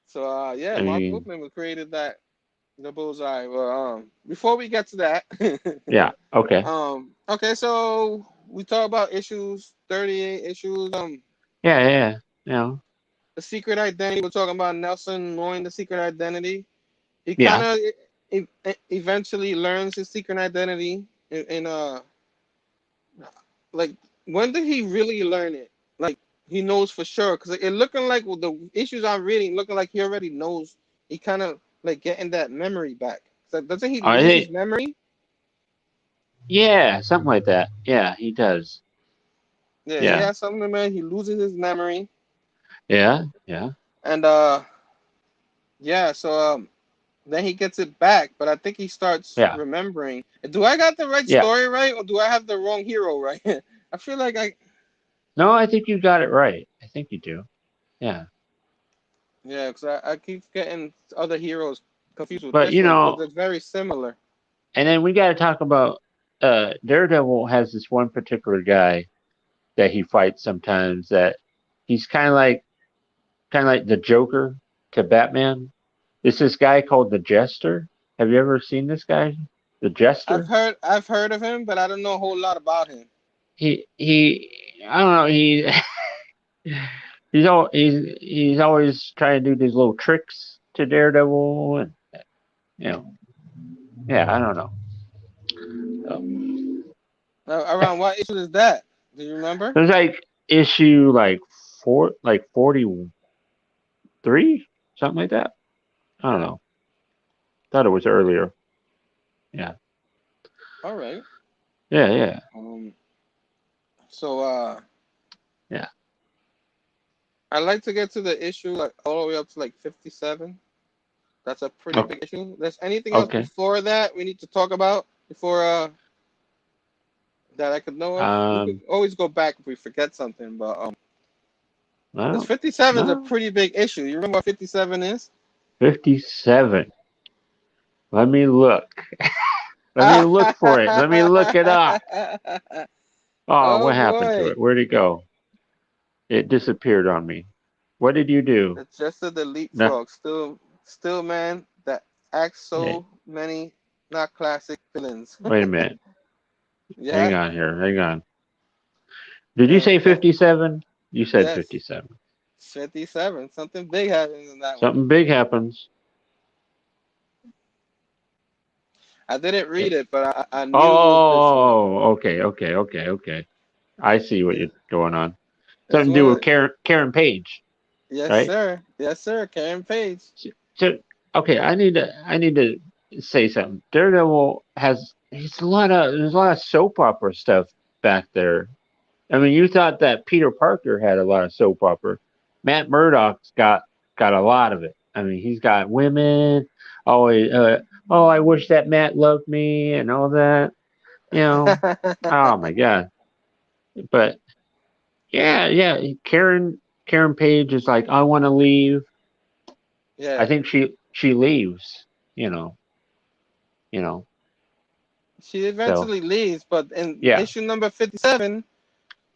So yeah, I Marv mean, Wolfman was created the Bullseye. Well, before we get to that, yeah. Okay. okay, so we talk about issues 38 issues. Yeah. Yeah. The secret identity. We're talking about Nelson knowing the secret identity. He kind Yeah. of eventually learns his secret identity in like, when did he really learn it? Like, he knows for sure, because it looking like, with the issues I'm reading, looking like he already knows. He kind of like getting that memory back. So doesn't he I lose his think. memory? Yeah. Something like that. Yeah. He does. Yeah, he Yeah. has something, man. He loses his memory, Yeah. Yeah. and yeah. So then he gets it back, but I think he starts Yeah. remembering. Do I got the right Yeah. story right, or do I have the wrong hero right? I feel like No, I think you got it right. I think you do. Yeah. yeah, because I keep getting other heroes confused with But this one because it's very similar. and then we got to talk about Daredevil has this one particular guy that he fights sometimes that he's kind of like the Joker to Batman. It's this guy called the Jester. Have you ever seen this guy, the Jester? I've heard of him, but I don't know a whole lot about him. I don't know. He's always trying to do these little tricks to Daredevil, and you know, yeah, I don't know. Around what issue is that? Do you remember? There's like issue like 43, something like that. I don't know. Thought it was earlier. Yeah. All right. Yeah. So Yeah. I'd like to get to the issue like all the way up to like 57. That's a pretty Okay. big issue. There's anything else Okay. before that we need to talk about before that I could know of? We could always go back if we forget something, but this 57 is a No. pretty big issue. You remember what 57 is? 57. Let me look. Let me look for it. Let me look it up. Oh, Oh what happened to boy. it? Where'd it go? It disappeared on me. What did you do? It's just a delete No, frog. Still, man, that acts hey, so many not classic villains. wait a minute. Hang Yeah, on here. Hang on. Did you and, say and 57? You said yes, 57. 57. Something big happens in that one. Something big happens. I didn't Yeah. read it, but I knew it was this one. Oh, okay, okay, okay, okay. I see what Yeah, you're going on. this Something to do with one. Karen Page, Yes, right? sir. Yes, sir. Karen Page. So, okay, I need to say something. Daredevil has he's a lot of there's a lot of soap opera stuff back there. I mean, you thought that Peter Parker had a lot of soap opera. Matt Murdock's got a lot of it. I mean, he's got women. Always, oh, I wish that Matt loved me and all that. You know, oh my god. But yeah, yeah. Karen Page is like, I want to leave. I Yeah, think she leaves. You know, you know. she So eventually leaves, but in yeah, issue number 57,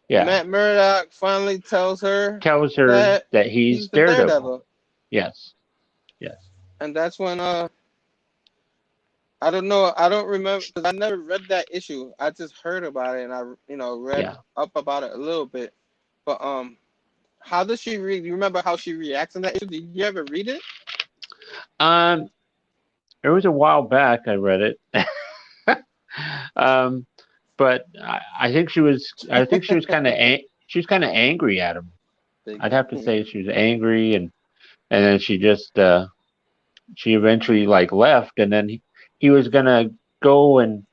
yeah. Matt Murdock finally tells her Tells her that that he's he's the Daredevil. Daredevil, Yes, yes, and that's when I don't know, I don't remember because I never read that issue. I just heard about it and I read yeah. up about it a little bit. But how does she read? You remember how she reacts in that issue? Did you ever read it? Um, it was a while back. I read it. um, but I think she was. I think she was kind of. She was kind of angry at him. Big. I'd have to say she was angry, and then she just she eventually like left, and then he was gonna go and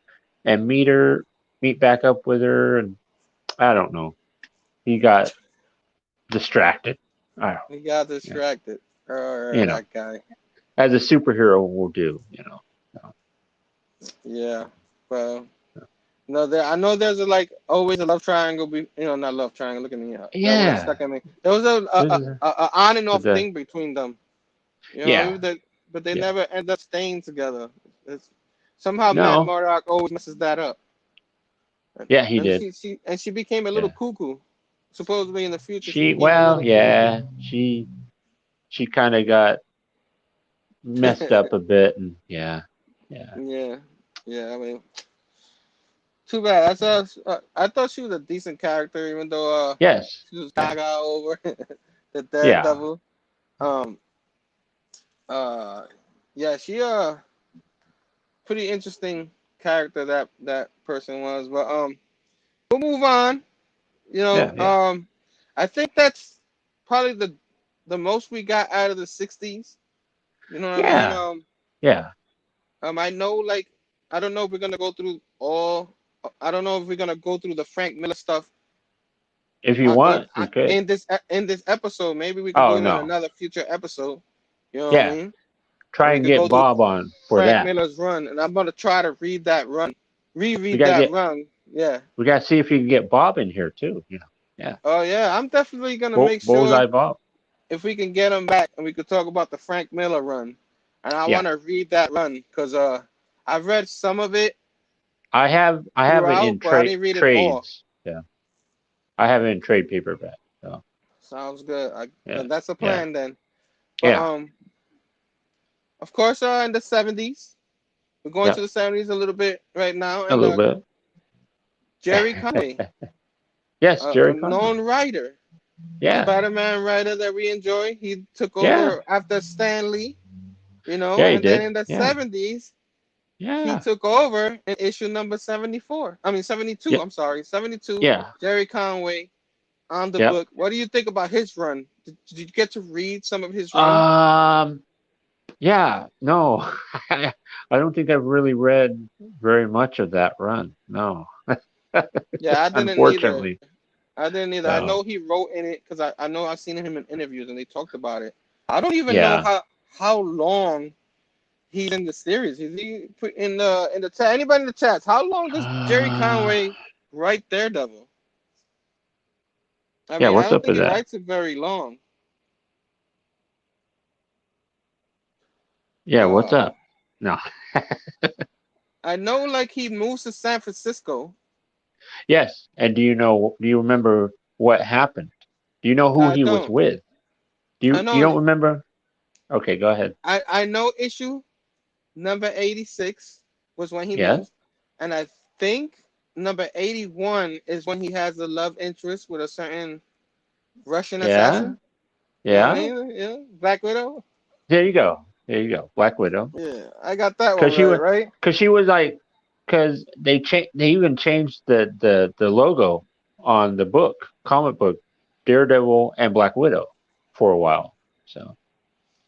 meet back up with her, and I don't know. He got distracted. I don't. He got Yeah, distracted. you know, That guy. as a superhero will do. So, Yeah. Well, no, I know there's like always a love triangle. Not love triangle. Look at me. That word yeah. stuck at me. There was This is a on and off the thing between them. yeah, But they yeah. never end up staying together. It's, somehow Matt No, Murdock always messes that up. yeah, he And did. she became a little Yeah. cuckoo. Supposedly in the future she She became a well, little cuckoo. yeah, she kind of got messed up a bit, and yeah, yeah. Yeah. Yeah. I mean, too bad. I thought she was a decent character, even though Yes, she was yeah, gaga over the yeah, Daredevil. Um. Uh. Yeah. She pretty interesting character that person was. But we'll move on. yeah, yeah, I think that's probably the most we got out of the '60s. You know what I mean? yeah, yeah. I know, like, I don't know if we're gonna go through all. I don't know if we're gonna go through the Frank Miller stuff If you want, we could. in this episode. Maybe we could do Oh it in no, another future episode. You know what I yeah. mean? And Try we and could go get through Bob on for Frank that. Miller's run, and I'm gonna try to read that run, We reread gotta that get. run. Yeah. We gotta see if you can get Bob in here too. Yeah. Oh yeah, I'm definitely gonna make sure Bullseye Bob. if we can get him back and we could talk about the Frank Miller run. And I Yeah. want to read that run because I've read some of it I have it throughout, in but I didn't read it all. trades. Yeah. I have it in trade paperback. So Sounds good. yeah, Then that's a yeah, plan then. But yeah, of course, in the '70s, we're going yeah. to the '70s a little bit right now, A and little bit. Jerry Conway, Yes, a Jerry Conway. known writer, Yeah, Spider-Man writer that we enjoy. He took yeah, over after Stan Lee, yeah. He and then did. in the Yeah, '70s, he yeah, took over in issue number 74. I mean 72. yeah, I'm sorry, 72. yeah. Jerry Conway on the Yep. book. What do you think about his run? Did you get to read some of his run? Um. Yeah. No, I don't think I've really read very much of that run. No, Yeah, I didn't either. unfortunately. I didn't either. I So know he wrote in it because I know I've seen him in interviews and they talked about it. I don't even know yeah. how long he's in the series. Is he put in the chat? Anybody in the chats? How long does Jerry Conway write Daredevil? I Yeah. mean, I What's don't up think with he that? writes it very long. Yeah. What's Uh, up? No. I know, like he moves to San Francisco. Yes. And do you remember what happened? Do you know who I he was don't. with? I You know. don't remember? Okay, go ahead. I know issue number 86 was when he Yeah. moved, and I think number 81 is when he has a love interest with a certain Russian Yeah. assassin. You know what I Yeah. mean? Yeah, Black Widow. There you go. There you go. Black Widow. Yeah, I got that one Cause she right, was, right? cause she was like, cause they even changed the logo on the book, comic book, Daredevil and Black Widow for a while. So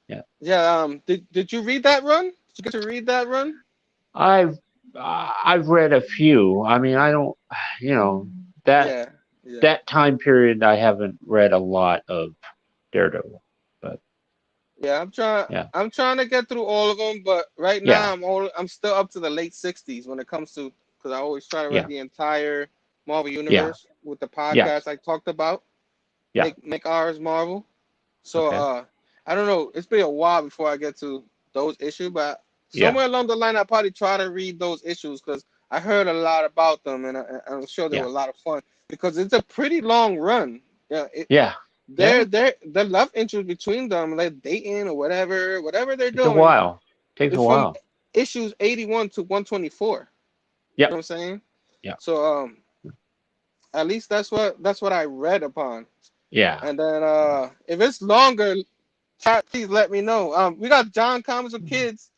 yeah, Yeah. Did you read that run? Did you get to read that run? I've I've read a few. I mean, I don't, you know, that Yeah. Yeah. that time period I haven't read a lot of Daredevil, but Yeah. yeah, I'm trying to get through all of them, but right yeah, now I'm still up to the late 60s when it comes to, because I always try to read yeah, the entire Marvel yeah, universe with the yes, podcast I talked about. yeah, Make ours Marvel. So okay, I don't know. It's been a while before I get to those issues, but yeah, somewhere along the line I probably try to read those issues because I heard a lot about them and I'm sure they yeah, were a lot of fun because it's a pretty long run. Yeah, yeah, yeah. they're the love interest between them, like dating or whatever they're Takes a doing, while. Takes a is from while. issues 81 to 124. You know Yep. what I'm saying? Yeah. So at least that's what I read upon. Yeah. And then if it's longer, chat, please let me know. We got John Comics with Kids.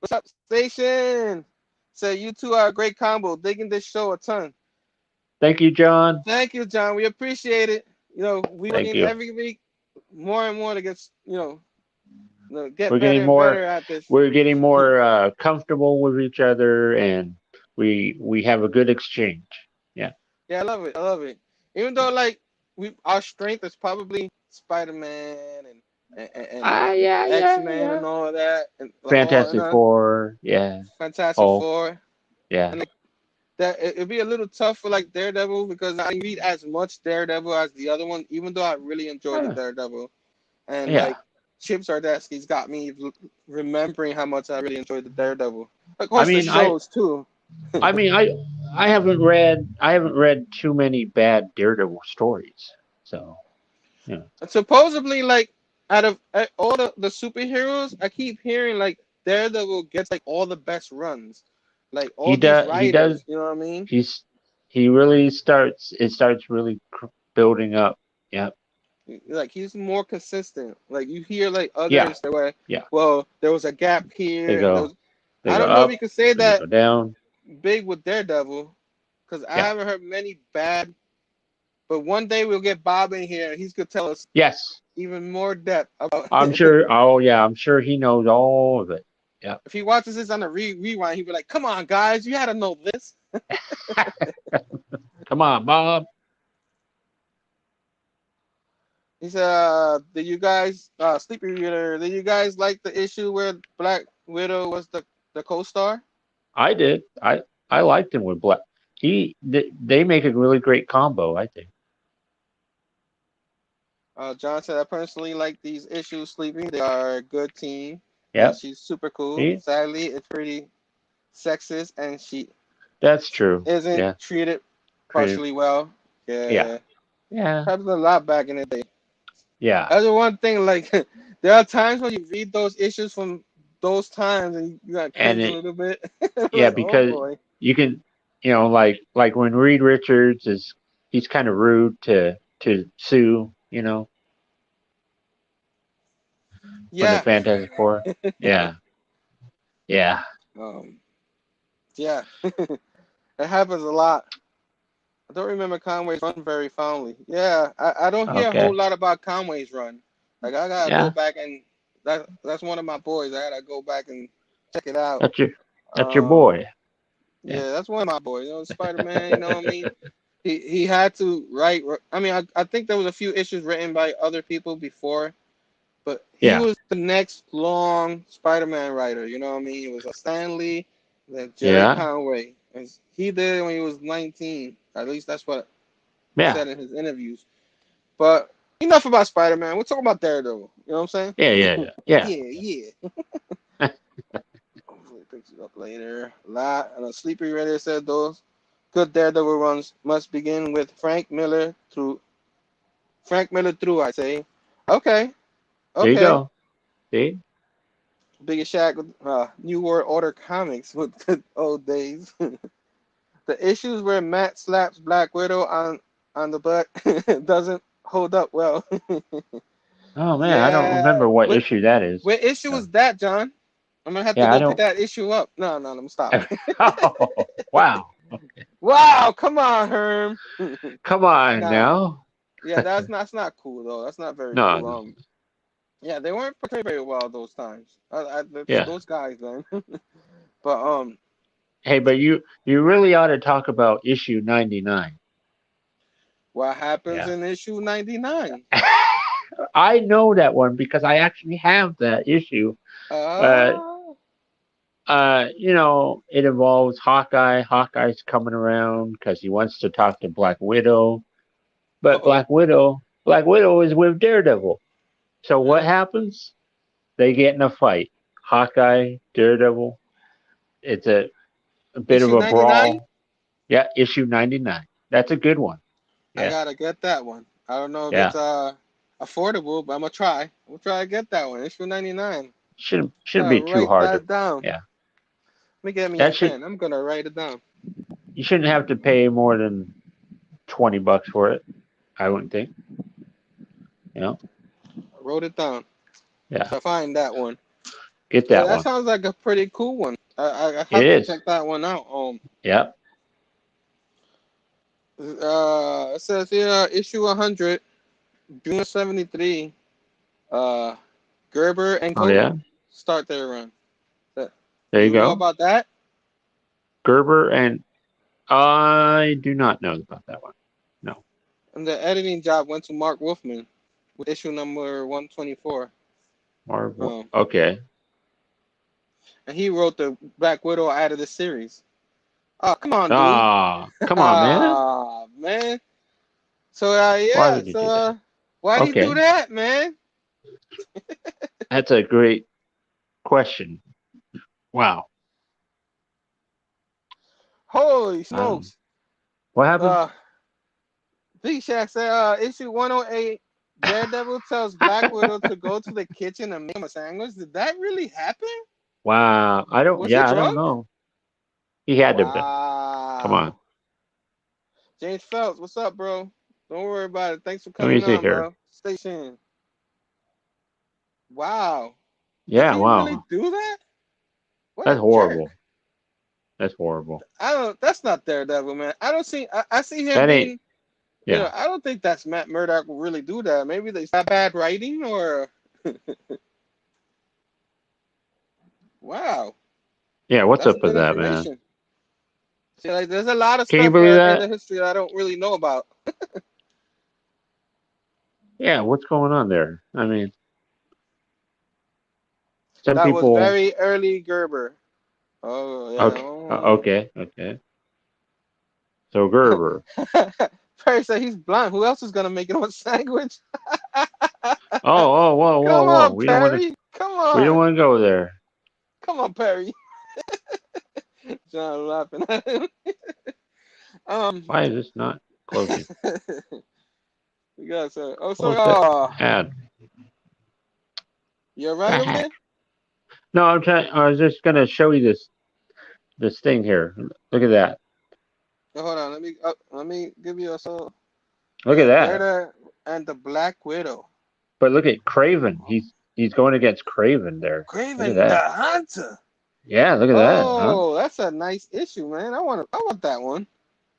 What's up, Station? Say you two are a great combo. Digging this show a ton. Thank you, John. Thank you, John. We appreciate it. We Thank working you. every week more and more to get get We're better getting and more better at this. we're getting more comfortable with each other, and we have a good exchange. Yeah. Yeah, I love it. I love it. Even though like we our strength is probably Spider Man and Ah, yeah, X yeah, Men yeah. and all of that and all Fantastic Four. Yeah. Fantastic Hulk. Four. Yeah. And that it'd be a little tough for like Daredevil because I didn't read as much Daredevil as the other one, even though I really enjoyed the Uh, Daredevil. And yeah. like Chip Zdarsky's got me remembering how much I really enjoyed the Daredevil. Of I course, the mean, I shows too. I mean, I haven't read too many bad Daredevil stories. So yeah. And supposedly, like out of all the superheroes, I keep hearing like Daredevil gets like all the best runs, like all these He does writers. You know what I mean? he's he really starts it starts really building up. Yeah. Like he's more consistent. Like you hear like Yeah. others that were, Yeah. well, there was a gap They here, and there go was. they I go don't know if you up could say and they that go down. big with Daredevil, because I Yeah. haven't heard many bad. But one day we'll get Bob in here, and he's gonna tell us Yes. even more depth about. I'm sure. Oh yeah, I'm sure he knows all of it. Yeah. If he watches this on the rewind, he'll be like, "Come on, guys, you had to know this." Come on, Bob. He said, "Did you guys, Sleepy Reader? Did you guys like the issue where Black Widow was the co-star?" I did. I liked him with Black. They make a really great combo. I think. John said, "I personally like these issues. Sleepy, they are a good team, and Yep. she's super cool. See, Sadly, it's pretty sexist, and she that's true. isn't Yeah. treated Creative. partially well. Yeah. Yeah, Yeah. happens a lot back in the day. Yeah. That's the one thing. Like, there are times when you read those issues from those times, and you got And cringe a it. little bit. Yeah, Like, oh because boy. you can, like when Reed Richards is, he's kind of rude to Sue. From the Yeah. Fantastic Four. Yeah. Yeah. Um. Yeah. It happens a lot. I don't remember Conway's run very fondly. Yeah, I don't hear a Okay. whole lot about Conway's run. Like I gotta go Yeah. back and that's one of my boys. I gotta go back and check it out. That's your that's your Um, boy. Yeah. yeah, that's one of my boys. Spider Man. You know what I mean? He had to write. I mean, I think there was a few issues written by other people before, but he Yeah. was the next long Spider Man writer. You know what I mean? It was a Stan Lee, then Jerry Yeah. Conway. And he did it when he was 19. At least that's what he Yeah. said in his interviews. But enough about Spider Man. We're talking about Daredevil. You know what I'm saying? Yeah. Yeah. Yeah. Yeah, yeah. Hopefully it picks it up later. Sleepy Redder said those good Daredevil runs must begin with Frank Miller through. I say, okay, There you okay. go. See? Biggest Shaq, New World Order comics with the old days. The issues where Matt slaps Black Widow on the butt doesn't hold up well. Oh man, I don't Yeah. remember what issue that is. What issue So, was that, John? I'm gonna have to yeah, I go pick don't. that issue up. No, let me stop. Oh, wow. Wow, come on, Herm. Come on Nah, now. yeah, that's not cool though. That's not very No, cool. no. Yeah, they weren't portrayed very well those times. Yeah. Those guys, man. But Hey, but you really ought to talk about issue 99. what happens Yeah. in issue 99? I know that one because I actually have that issue. Uh, Uh, it involves Hawkeye. Hawkeye's coming around because he wants to talk to Black Widow, but oh, Black Widow is with Daredevil. So what mm, happens? They get in a fight. Hawkeye, Daredevil. It's a bit of issue a 99. brawl. Yeah, issue 99. That's a good one. I Yeah, gotta get that one. I don't know if yeah. it's affordable, but I'm gonna try. I'm gonna try to get that one. Issue 99. Shouldn't be too Write hard to. that down. Yeah, Let me get me a that should pen. I'm gonna write it down. you shouldn't have to pay more than $20 for it. I wouldn't think. You know. I wrote it down. Yeah, So find that one. get Yeah, that that one. sounds like a pretty cool one. I It have to is. check that one out. Yeah. It says here issue 100, June 73. Uh, Gerber and Oh Co. yeah. start their run. Do There you you know go. about that? Gerber and I do not know about that one. No. And the editing job went to Mark Wolfman with issue number 124. Marvel. Um, Okay. and he wrote the Black Widow out of the series. Oh, come on, dude. Ah, come on, man. Ah, man. So Why yeah. would you So do that? why'd he do Okay, that, man? that's a great question. Wow. Holy Um, smokes. what happened? Uh, Big Shaq said, issue 108, Daredevil tells Black Widow to go to the kitchen and make him a sandwich. Did that really happen? Wow. I don't. Was he Yeah, I don't drunk? know. He had to have been. Come on. Wow. James Phelps, what's up, bro? Don't worry about it. Thanks for Let me coming see on, here. bro. Stay tuned. Wow. Did Yeah. he really Wow. do that? What That's a jerk. horrible. That's horrible. That's not Daredevil, man. I see him That ain't. being, Yeah. I don't think that's Matt Murdock will really do that. Maybe there's that bad writing or, wow. Yeah. What's That's up good with that, man? information. See, like, there's a lot of Can you stuff believe in that? the history that I don't really know about. Yeah. What's going on there? I mean, some That was people. very early Gerber. Oh, Okay. Okay. Okay. So Gerber. yeah. Perry said he's blind. Who else is gonna make it on a sandwich? Oh. Oh. Whoa. Whoa. Come Whoa. on, We don't want to. Perry. Come We don't on. want to go there. Come on, Perry. John laughing at him. Um, Why is this not closing? we got Close that oh, ad. you're The right over heck? there. No, I'm trying. I was just gonna show you this thing here. Look at that. Hold on. Let me give you a Look at that. Daredevil and the Black Widow. But look at Craven. He's going against Craven there. Look at Craven the that. Hunter. Yeah, look at that, huh? Oh, that's a nice issue, man. I want that one.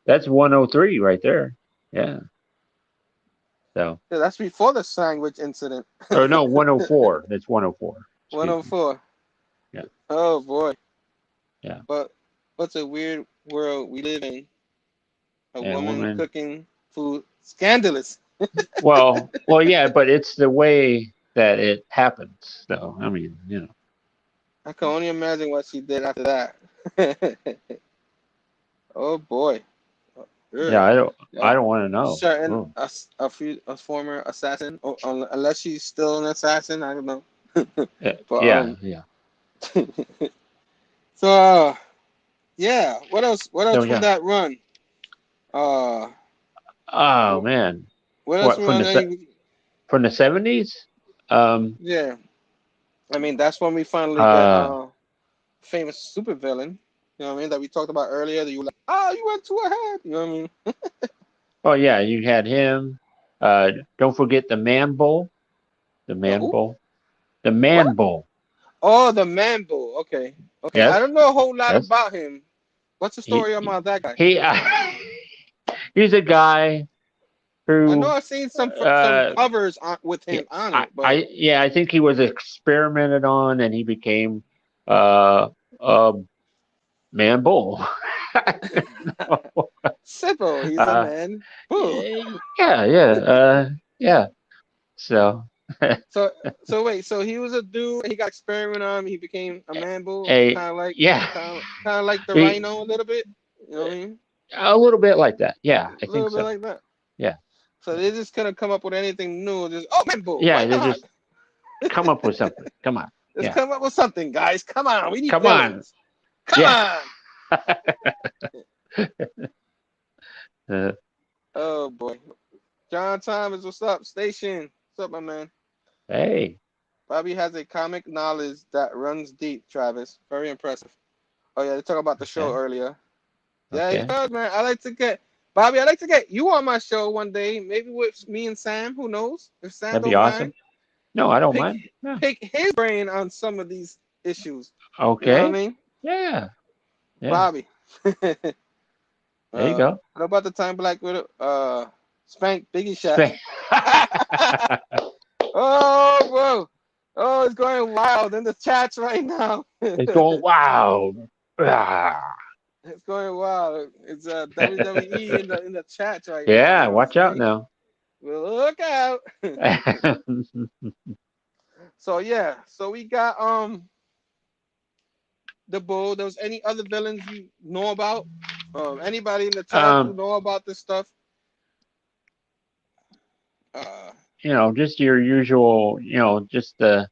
That's 103 right there. Yeah. So, Yeah, that's before the sandwich incident. or no, 104. That's 104. Excuse me. 104. Yeah. Oh boy. Yeah. But what's a weird world we live in? A And woman woman. cooking food. Scandalous. Well, yeah, but it's the way that it happens. So, I mean, I can only imagine what she did after that. Oh boy. Yeah, I don't want to know. Certain Oh. a former assassin, unless she's still an assassin, I don't know. But Yeah, yeah. So yeah. What else? What else So from yeah. that run? Uh, Oh wh- man, what else what from from the 70s? Yeah, I mean that's when we finally get Uh, famous supervillain. You know what I mean? That we talked about earlier. That you were like, oh, you went too ahead. You know what I mean? oh yeah, you had him. Uh, don't forget the Man Bull. The The Man who? Bull. The What? Man Bull. Oh, the Man Bull. Okay, okay. I Yes, don't know a whole lot yes. about him. What's the He story about that guy? he he's a guy I know who I've seen some uh covers with yeah, him on it, but I think he was experimented on and he became uh a Man Bull. Sippo, he's a uh man. Bull. yeah. So So so wait, so he was a dude. He got experiment on him. He became a man bull, a yeah. kind of like the He, rhino a little bit. You know what I mean? a little bit like that. Yeah, I A think little bit so. like that. Yeah. So they just couldn't come up with anything new. Just man bull. Yeah, Why they not? just come up with something. Come on. Let's Yeah. come up with something, guys. Come on, we need Come on. villains. Come Yeah. on. Uh, Oh boy, John Thomas, what's up? Station, what's up, my man? hey. Bobby has a comic knowledge that runs deep. Travis, very impressive. Oh yeah, they talk about the show Okay. earlier. Yeah, he Okay. does, man. I like to get Bobby. I like to get you on my show one day, maybe with me and Sam. Who knows? If Sam That'd be don't mind, awesome. No, I don't pick mind. Yeah. pick his brain on some of these issues. You know what I Okay. mean, Yeah. Yeah. Bobby? There you go. What about the time Black Widow? Spank Biggie shot. Spa- Oh, whoa! Oh, it's going wild in the chats right now. it's going wow. Ah. It's going wild. It's WWE in the chats right now. You Yeah, know what I'm watch out saying? now. Well, look out. So yeah, so we got the bull. There was any other villains you know about? Anybody in the chat who um, know about this stuff? Uh, just your usual, just the,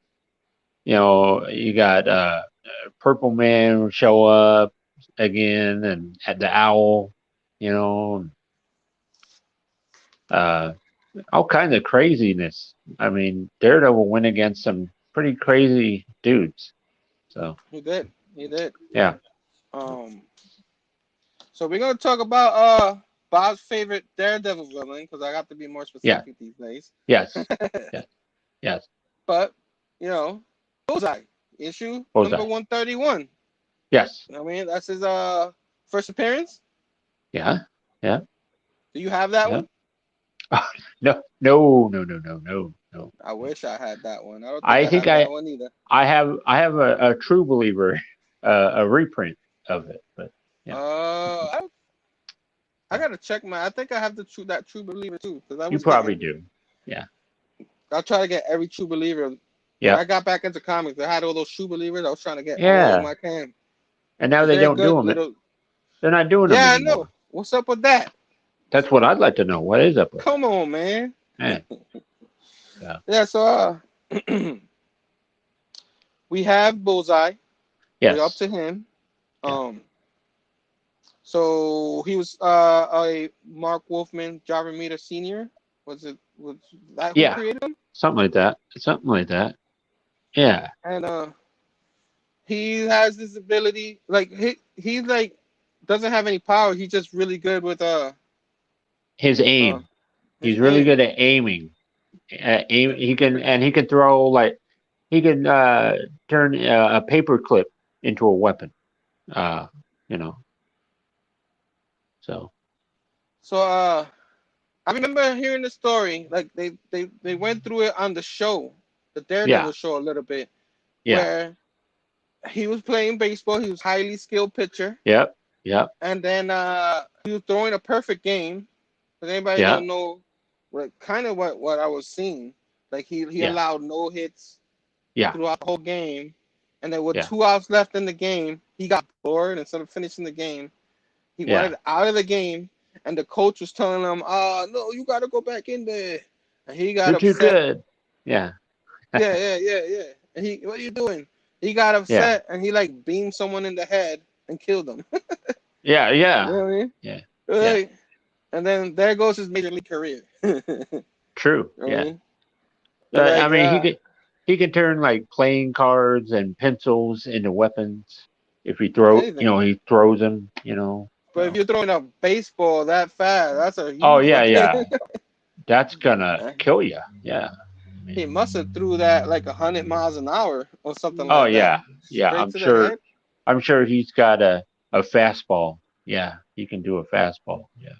you got Purple Man will show up again and at the owl, you know, uh all kinds of craziness. I mean, Daredevil went against some pretty crazy dudes. So he did. He did. yeah, Um, so we're gonna talk about Bob's favorite Daredevil villain because I got to be more yeah, specific these days. yes, yes, yes. But you know, Bullseye issue What was number that? 131. Yes, I mean, that's his first appearance. yeah, yeah, Do you have that yeah. one? No, no, no, no, no, no, no. I wish I had that one. I don't think I I think have that one either. I have a True Believer, a reprint of it, but yeah, I gotta check my. I think I have that True Believer too because I you was probably getting. do. Yeah, I try to get every True Believer. When yeah, I got back into comics, I had all those True Believers. I was trying to get all of yeah. my can And now because they they're don't do good them. little. They're not doing them Yeah, I know. anymore. What's up with that? That's what I'd like to know. What is up with that? Come on, man. Man, yeah, Yeah, so we have Bullseye. We're up yes, to him. yeah, Um, so he was a Mark Wolfman Java Meter Senior. Was that who yeah, created him? something like that. Something like that. Yeah, And he has this ability, like he like doesn't have any power. He's just really good with his uh aim. his He's really aim. good at aiming. He can throw like he can turn a paper clip into a weapon. Uh, you know. So So I remember hearing the story. Like they went through it on the show, the yeah, Daredevil show a little bit, yeah, where he was playing baseball. He was highly skilled pitcher, yep, yep, and then he was throwing a perfect game. But anybody yeah, don't know what I was seeing. Like he yeah, allowed no hits yeah, throughout the whole game, and then with yeah, 2 outs left in the game, he got bored. Instead of finishing the game, he yeah. wanted out of the game, and the coach was telling him, no, you got to go back in there." And he got You're too upset. good. Yeah, Yeah. And he, "What are you doing?" he got Yeah. upset and he like beamed someone in the head and killed them. Yeah. You know Yeah. what I mean? Yeah. Yeah. Like, and then there goes his major league career. You know True. what I Yeah. mean? It's I like, mean, he could turn like playing cards and pencils into weapons if he anything. he throws them. You know. But if you're throwing a baseball that fast, that's a Oh huge yeah, weapon. yeah. That's gonna kill you. Yeah. I He mean, must have threw that like 100 miles an hour or something oh like that, yeah, yeah. straight to the head. I'm sure he's got a fastball. Yeah, he can do a fastball. Yeah.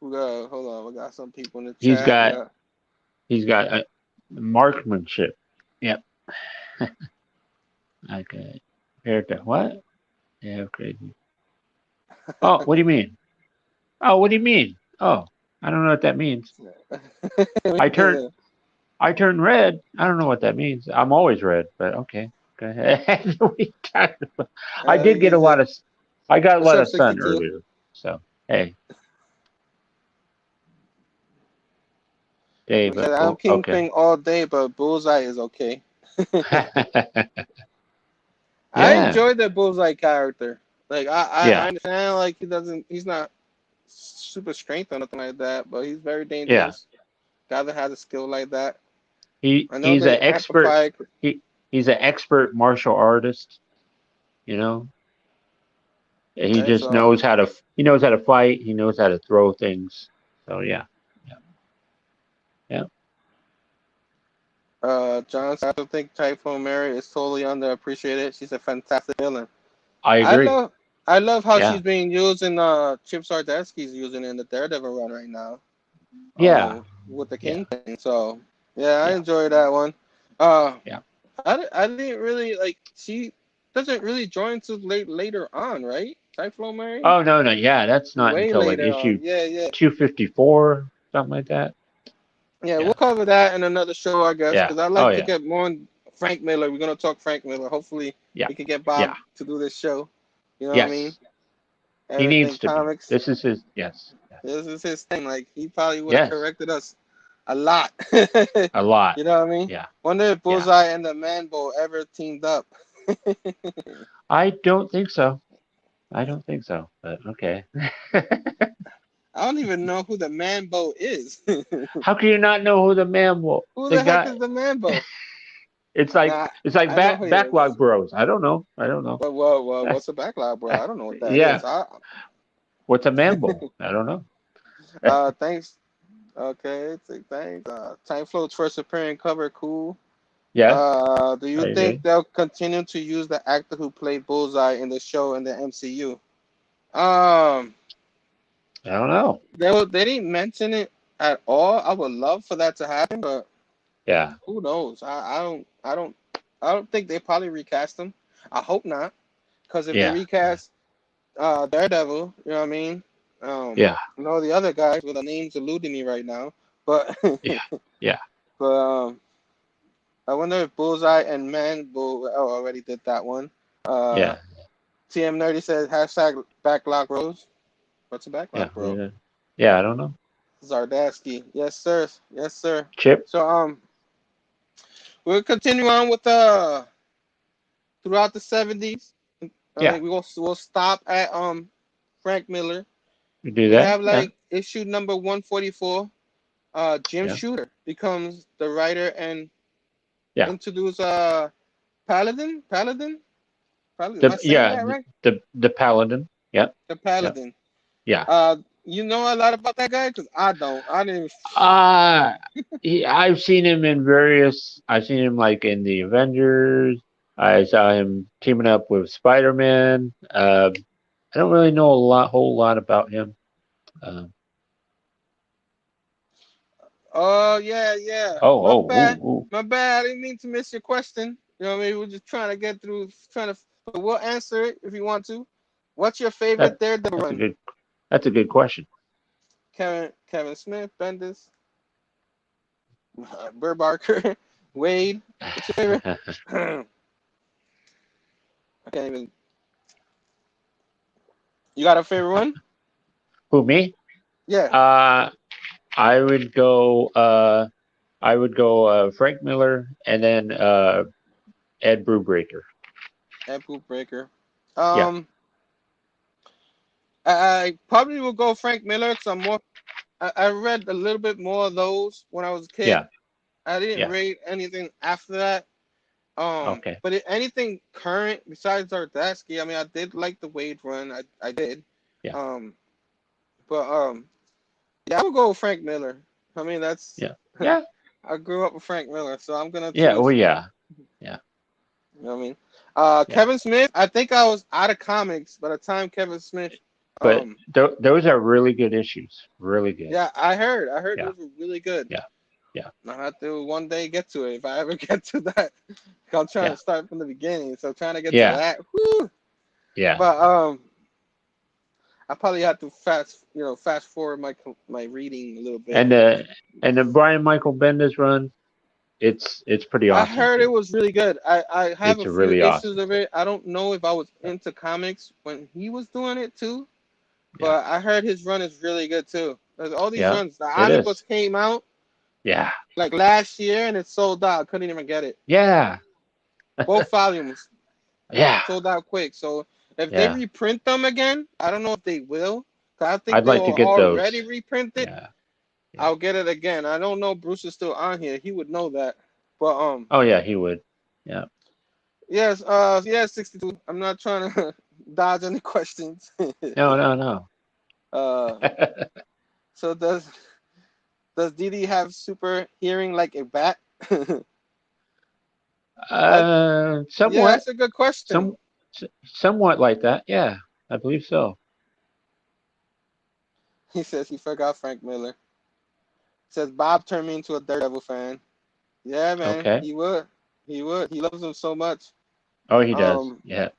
Hold on, we got some people in the He's chat. got Yeah, he's got marksmanship. Yep. Okay. Compared to what? Yeah, crazy. Oh, what do you mean? Oh, what do you mean? Oh, I don't know what that means. I turn yeah. I turn red. I don't know what that means. I'm always red, but okay. Go ahead. I did get a lot of I got a What's lot up, of sun 62? earlier. So hey, Dave. Yeah, I'm Oh, okay. Kingpin all day, but Bullseye is okay. I Yeah. enjoyed the Bullseye character. Like I Yeah. understand like he's not super strength or nothing like that, but he's very Yeah. dangerous. Guy that has a skill like that. He I know he's they an expert. amplify. He's an expert martial artist. You know, he Okay, just so knows how to. He knows how to fight. He knows how to throw things. So yeah, yeah, yeah. John said, I don't think Typhoon Mary is totally underappreciated. She's a fantastic villain. I I agree. love I love how Yeah, she's being used in Chip Zdarsky's using in the Daredevil run right now. yeah, With the yeah, Kingpin. So yeah, I yeah, enjoy that one. Uh, yeah. I didn't really like. She doesn't really join till later on, right? Typhoon Mary, Oh no, no, yeah. That's not way until like later issue on. Yeah, yeah. 254, something like that. Yeah, we'll Yeah, cover that in another show, I guess, yeah. because I Oh like to yeah, get more on Frank Miller. We're gonna talk Frank Miller. Hopefully, yeah, we can get yeah. Bob to do this show. You know what I mean? Yes, he Everything needs to be. comics. This is his. Yes, yes, This is his thing. Like he probably would have yes. corrected us a lot. A lot. You know what I mean? Yeah, Wonder if yeah. Bullseye and the Man Bull ever teamed up. I don't think so. I don't think so. But okay. I don't even know who the Man Bull is. How can you not know who the man will? Who The the heck guy. is the Man Bull? It's like I know who he backlog is. bros. I don't know. I don't know. What's a backlog, bro? I don't know what that Yeah. is. What's a man bull? I don't know. Thanks. Okay, thanks. Time Float's first appearing cover, cool. Yes, Do you I think agree. they'll continue to use the actor who played Bullseye in the show in the MCU? Um, I don't know. they didn't mention it at all. I would love for that to happen, but Yeah. who knows? I don't think they probably recast him. I hope not, because if they Yeah. recast Daredevil, you know what I mean? Yeah. The other guys with the names eluding me right now, but Yeah. Yeah. but I wonder if Bullseye and Man Bull. Oh, I already did that one. Uh, Yeah. TM Nerdy says hashtag backlog bros. What's a Yeah. backlog bro? Yeah. Yeah. I don't know. Zardaski. Yes, sir. Yes, sir. Chip. So we'll continue on with throughout the 70s. I Yeah. think we'll stop at Frank Miller. We do We that. have Yeah. like issue number 144. Jim Yeah. Shooter becomes the writer and Yeah. introduce Paladin. Paladin. Am I saying that right? The paladin. Yeah. The Yeah. Paladin. Yeah. You know a lot about that guy? Because I don't. I didn't. Uh I've seen him in various. I've seen him like in the Avengers. I saw him teaming up with Spider-Man. I don't really know whole lot about him. Uh, Oh, yeah, yeah. oh, My oh, bad. ooh, ooh. My bad. I didn't mean to miss your question. You know what I mean? We're just trying to get through, but we'll answer it if you want to. What's your favorite That, Daredevil that's a run? good. That's a good question. Kevin Smith, Bendis, Burr Barker, Wade. What's your favorite? I can't even. You got a favorite one? Who me? Yeah. I would go. I would go Frank Miller, and then Ed Brubaker. Apple Breaker. Yeah, Um, I probably will go Frank Miller because I'm more. I read a little bit more of those when I was a kid. yeah, I didn't yeah. read anything after that. Okay. But anything current besides Zardasky, I mean, I did like the Wade run. I did. Yeah, Um, but yeah, I would go with Frank Miller. I mean, that's yeah, yeah, I grew up with Frank Miller, so I'm gonna yeah. Oh choose him. yeah, yeah, You know what I mean? yeah. Kevin Smith. I think I was out of comics by the time Kevin Smith. But Um, those are really good issues. Really good. yeah, I heard. I heard Yeah, those were really good. yeah, yeah, I have to one day get to it if I ever get to that. I'm trying yeah, to start from the beginning, so trying to get to yeah, that. Whew. yeah. But I probably have to fast forward my reading a little bit. And the Brian Michael Bendis run, it's pretty I awesome heard it too. was really good. I have It's a few really issues awesome of too. it. I don't know if I was into comics when he was doing it too, Yeah, but I heard his run is really good too. There's all these yeah. runs. The It omnibus is. came out Yeah, like last year and it sold out. I couldn't even get it. yeah, Both volumes yeah, sold out quick. So if they yeah. reprint them again, I don't know if they will. 'Cause I think I'd they like to were get those. already reprinted. Yeah, yeah. I'll get it again. I don't know if Bruce is still on here. He would know that. But Oh yeah, he would. Yeah. yes, yeah, 62. I'm not trying to dodge any questions. No, no, no. uh so does Didi have super hearing like a bat? that Yeah, Somewhat, that's a good question. some, somewhat like that. Yeah, I believe so. He says he forgot Frank Miller. Says Bob turned me into a Daredevil fan. Yeah, man, Okay. he would. He would. He loves him so much. Oh, he does. Um, Yeah.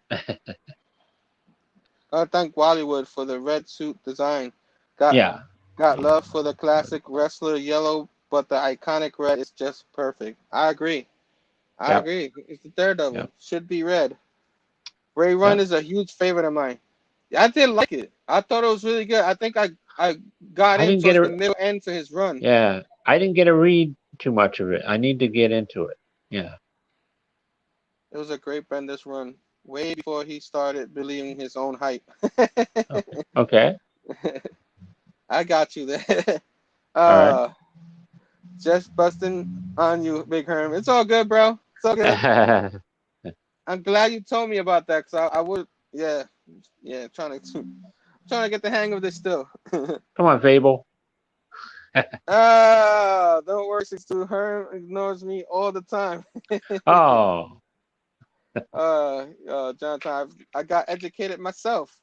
I thank Bollywood for the red suit design. Got Yeah. got Yeah. love for the classic wrestler yellow, but the iconic red is just perfect. I agree. I Yep. agree. It's the Daredevil. Yep. Should be red. Ray Run Yep. is a huge favorite of mine. I did like it. I thought it was really good. I think I got I in didn't get towards the a. middle end to his run. Yeah. I didn't get to read too much of it. I need to get into it. Yeah. It was a great Bendis run. Way before he started believing his own hype. Okay. Okay. I got you there. All right. uh just busting on you, Big Herm. It's all good, bro. It's all good. I'm glad you told me about that because I would, yeah, yeah, trying to get the hang of this still. Come on, Phable. Don't worry, 62. Herm ignores me all the time. Oh. Jonathan, I got educated myself.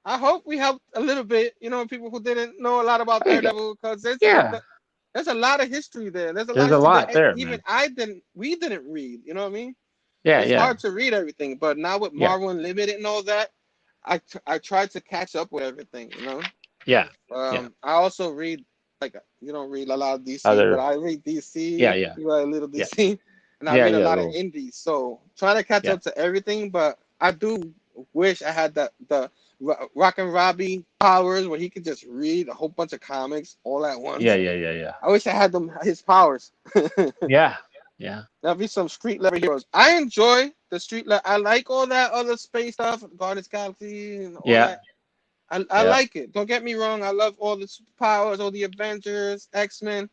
I hope we helped a little bit, people who didn't know a lot about I think. Daredevil because Yeah. there's a lot of history there. There's a lot There's of a history lot that there, even man. we didn't read. You know what I mean? Yeah. It's Yeah. hard to read everything, but now with Yeah. Marvel Unlimited and all that, I tried to catch up with everything. Yeah. Yeah. I also read like you don't read a lot of DC, but Other. I read DC, Yeah. Yeah. you read a little Yeah. DC, and I Yeah. read a Yeah. lot of Little. indies. So trying to catch Yeah. up to everything, but I do wish I had the Rock and Robbie powers where he could just read a whole bunch of comics all at Yeah. once. Yeah. Yeah. Yeah. I wish I had his powers. Yeah. Yeah. That'd be some street level heroes. I enjoy the street level. I like all that other space stuff, Guardians Galaxy and all Yeah. that. I Yeah. like it. Don't get me wrong. I love all the superpowers, all the Avengers, X-Men.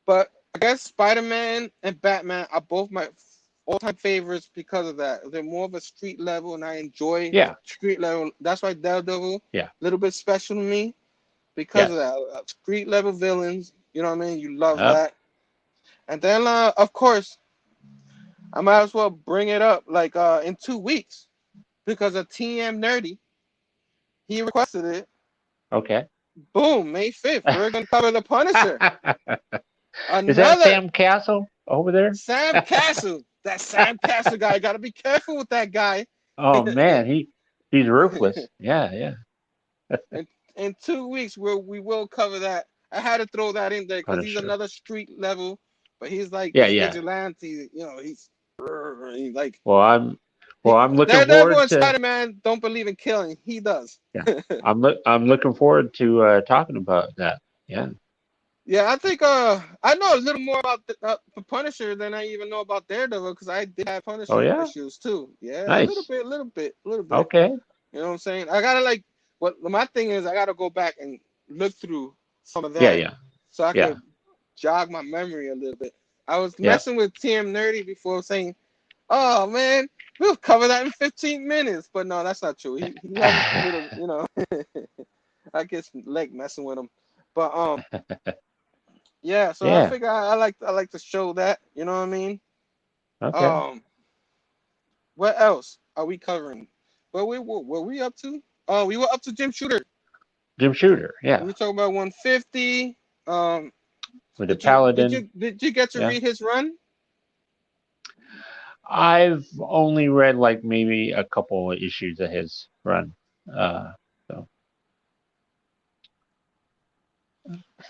But I guess Spider-Man and Batman are both my all-time favorites because of that. They're more of a street level, and I enjoy Yeah. street level. That's why Daredevil Yeah. a little bit special to me because Yes. of that. Street level villains. You know what I mean? You love Yep. that. And then, of course, I might as well bring it up like in 2 weeks because of TM Nerdy. He requested it. Okay. Boom, May 5th. We're going to cover The Punisher. Is that Another Sam Castle over there? Sam Castle. That Sam Castle guy. Got to be careful with that guy. Oh man, he's ruthless. Yeah. Yeah. In 2 weeks, we will cover that. I had to throw that in there because he's Punisher. another street level, but he's like Yeah. this Yeah. vigilante. he's like Well, I'm looking Daredevil forward and to. Spider-Man don't believe in killing. He does. Yeah. I'm looking forward to talking about that. Yeah. Yeah, I think I know a little more about the Punisher than I even know about Daredevil because I did have Oh Punisher yeah, issues too. Yeah, a little nice. bit, a little bit, a little bit. Okay. You know what I'm saying? I gotta like what my thing is. I gotta go back and look through some of Yeah, that yeah, so I yeah, could jog my memory a little bit. I was yeah. messing with TM Nerdy before saying, "Oh man, we'll cover that in 15 minutes," but no, that's not true. He has a little, you know, I guess leg messing with him, but yeah. So I Yeah. figure I like to show that. You know what I mean? Okay. Um, what else are we covering? What were we up to? Oh, we were up to Jim Shooter. Jim Shooter. We Yeah, were talking about 150. Um, with the did you did Paladin. you did you get to Yeah. read his run? I've only read like maybe a couple of issues of his run. Uh, so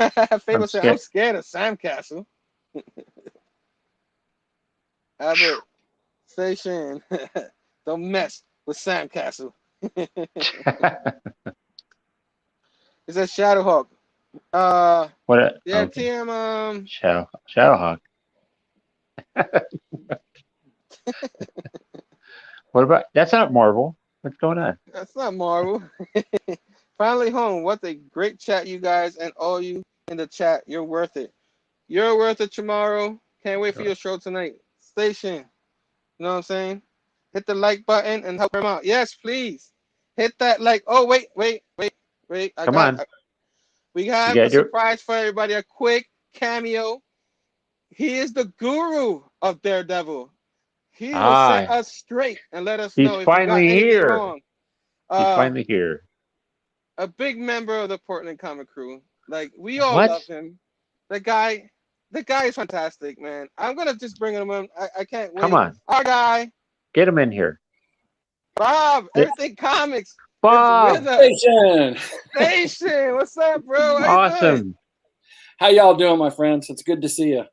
I'm Phable said, "I'm scared. scared of Sandcastle." Albert, station, don't mess with Sandcastle. It's a Shadowhawk. Uh, What? yeah, Okay. TM. Shadowhawk. What about? That's not Marvel. What's going on? That's not Marvel. Finally home. What a great chat, you guys, and all you in the chat. You're worth it. You're worth it tomorrow. Can't wait for your show tonight. Station. You know what I'm saying? Hit the like button and help him out. Yes, please. Hit that like. Oh, wait. Come on. We You have gotta a do it. surprise for everybody. A quick cameo. He is the guru of Daredevil. He will set Ah, us straight and let us he's know if we got finally anything here. wrong. He's Uh, finally here. a big member of the Portland comic crew. Like we all What? love him. The guy, the guy is fantastic, man. I'm gonna just bring him in. I can't Come wait. on. Our guy, Get him in here. Bob, Yeah. Everything Comics is with Bob. us. Station. Station, what's up, bro? How you doing? Awesome. How y'all doing, my friends? It's good to see you.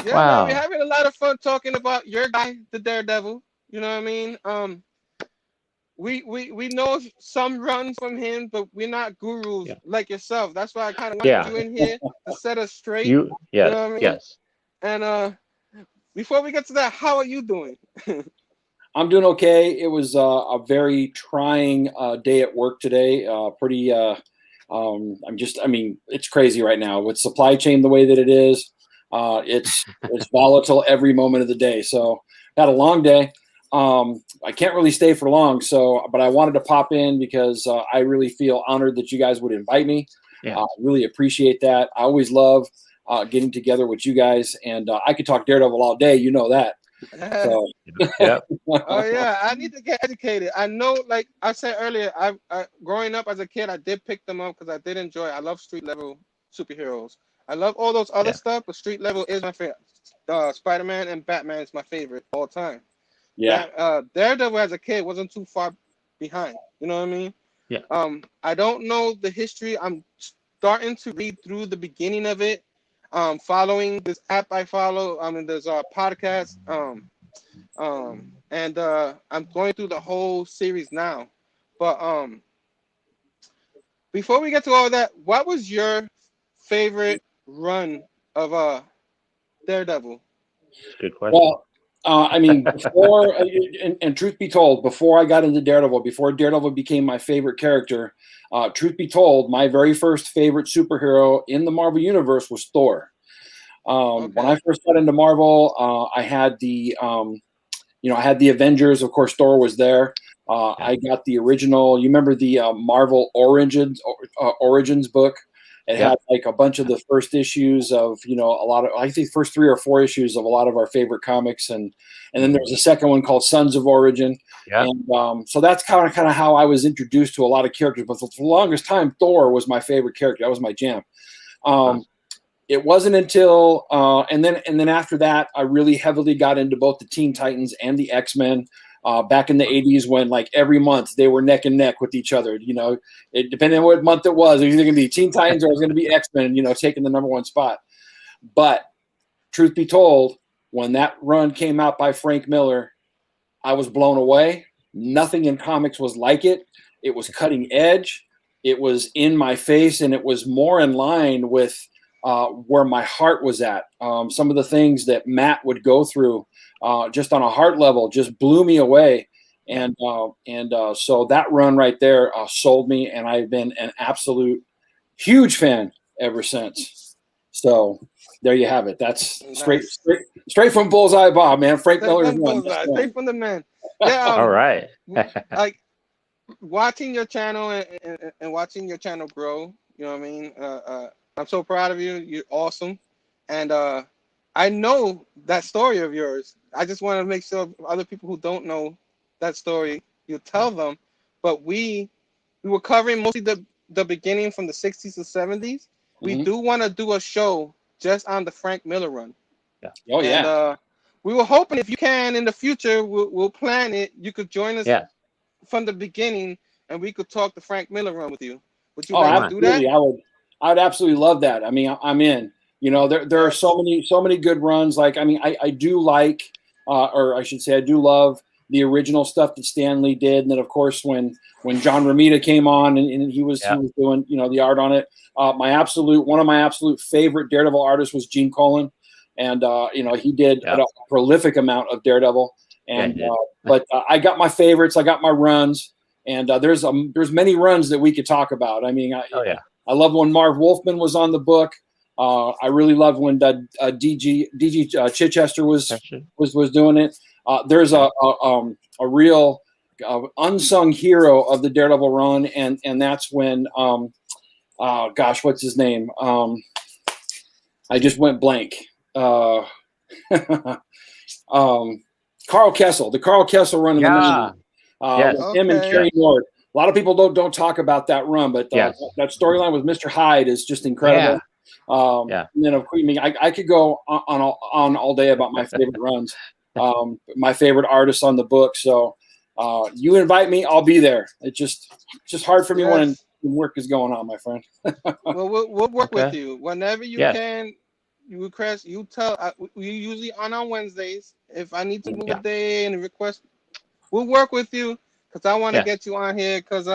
Yeah, man, we're Wow. having a lot of fun talking about your guy, the Daredevil. You know what I mean? We know some runs from him, but we're not gurus Yeah. like yourself. That's why I kind of wanted Yeah. you in here to set us straight. You. You Yes. know what I mean? Yes. And before we get to that, how are you doing? I'm doing okay. It was a very trying day at work today. I mean, it's crazy right now with supply chain the way that it is. It's volatile every moment of the day. So had a long day. I can't really stay for long. But I wanted to pop in because I really feel honored that you guys would invite me. Yeah. Really appreciate that. I always love getting together with you guys, and I could talk Daredevil all day. You know that. So. Yep. Oh yeah, I need to get educated. I know, like I said earlier, I growing up as a kid, I did pick them up because I did enjoy. I love street level superheroes. I love all those other Yeah. stuff, but street level is my favorite. Spider-Man and Batman is my favorite all time. Yeah. Daredevil as a kid wasn't too far behind. You know what I mean? Yeah. I don't know the history. I'm starting to read through the beginning of it. Following this app I follow. I mean, there's a podcast. And I'm going through the whole series now. But before we get to all that, what was your favorite run of Daredevil? Good question. Well, I mean, before and truth be told, before I got into Daredevil, before Daredevil became my favorite character, truth be told, my very first favorite superhero in the Marvel universe was Thor. When I first got into Marvel, I had I had the Avengers. Of course, Thor was there. I got the original. You remember the Marvel Origins book? It had like a bunch of the first issues of a lot of, I think, first 3 or 4 issues of a lot of our favorite comics, and then there was a second one called Sons of Origin. Yeah. And so that's kind of how I was introduced to a lot of characters. But for the longest time, Thor was my favorite character. That was my jam. It wasn't until and then after that, I really heavily got into both the Teen Titans and the X-Men back in the 80s when like every month they were neck and neck with each other. It depending on what month it was either going to be Teen Titans or it was going to be X-Men, taking the #1 spot. But truth be told, when that run came out by Frank Miller, I was blown away. Nothing in comics was like it. It was cutting edge. It was in my face, and it was more in line with where my heart was at. Some of the things that Matt would go through, just on a heart level, just blew me away. And so that run right there sold me, and I've been an absolute huge fan ever since. So there you have it. That's straight from Bullseye Bob, man. Frank Miller's run. Straight from the man. Yeah. All right. Like watching your channel and watching your channel grow. You know what I mean? I'm so proud of you. You're awesome. And I know that story of yours. I just want to make sure other people who don't know that story, you tell them. But we were covering mostly the beginning from the 60s to 70s. We do want to do a show just on the Frank Miller run. Yeah. Oh, yeah. And we were hoping if you can in the future, we'll plan it. You could join us from the beginning, and we could talk the Frank Miller run with you. Would you like to do that? I would absolutely love that. I mean, I'm in. You know, there are so many good runs. Like, I mean, I do like, or I should say, I do love the original stuff that Stan Lee did, and then of course when John Romita came on and he was doing, you know, the art on it. One of my absolute favorite Daredevil artists was Gene Colan, and you know, he did a prolific amount of Daredevil. And but I got my favorites, I got my runs, and there's many runs that we could talk about. I mean, I love when Marv Wolfman was on the book. I really loved when DG Chichester was doing it. There's a real unsung hero of the Daredevil run, and that's when gosh, what's his name? I just went blank. Carl Kessel, the Carl Kessel run in the with him and Kerry Nord. A lot of people don't talk about that run, but that storyline with Mr. Hyde is just incredible. And then of course, I mean, I could go on all day about my favorite runs, my favorite artists on the book. So you invite me, I'll be there. It's just hard for me when work is going on, my friend. Well, we'll work with you whenever you can. You request, you tell. We usually on Wednesdays. If I need to move a day and request, we'll work with you because I want to get you on here because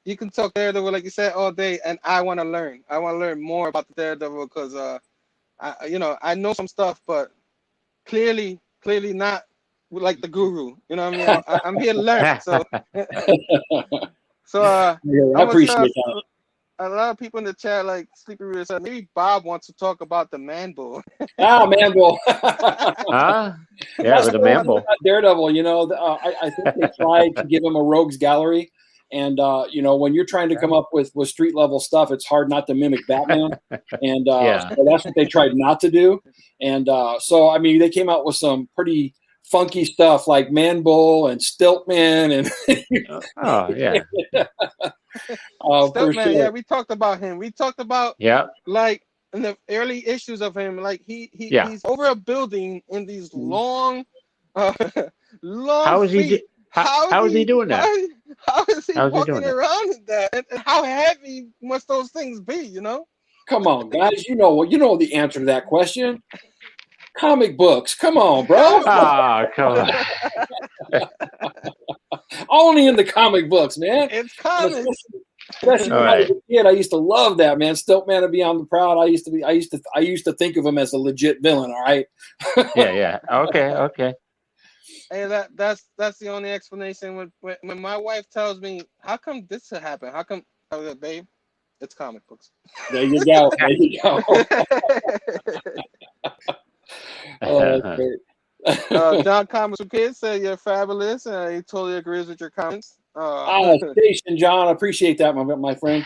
you can talk Daredevil like you said all day, and I want to learn. I want to learn more about the Daredevil because I know some stuff, but clearly not like the guru. You know what I mean? I'm here to learn. So I appreciate that. A lot of people in the chat, like Sleepy Reader said, maybe Bob wants to talk about the Man Bull. Man Bull. With the Man Bull. Daredevil, you know, I think they tried to give him a rogues gallery. And, you know, when you're trying to come up with street level stuff, it's hard not to mimic Batman. And so that's what they tried not to do. And so, I mean, they came out with some pretty funky stuff like Man Bull and Stiltman. And Stiltman, we talked about him. We talked about like in the early issues of him, like he's over a building in these long How is he doing that? How is he walking around in that? And how heavy must those things be, you know? Come on, guys. You know the answer to that question. Comic books. Come on, bro. Come on. Only in the comic books, man. It's comics. Especially when I was a kid, I used to love that, man. Stiltman to be on the proud. I used to think of him as a legit villain. All right. Okay. Hey, that's the only explanation. When my wife tells me, "How come this happened? How come?" I was like, "Babe, it's comic books." There you go. John Comics for Kids said you're fabulous, and he totally agrees with your comments. Station John, I appreciate that, my friend.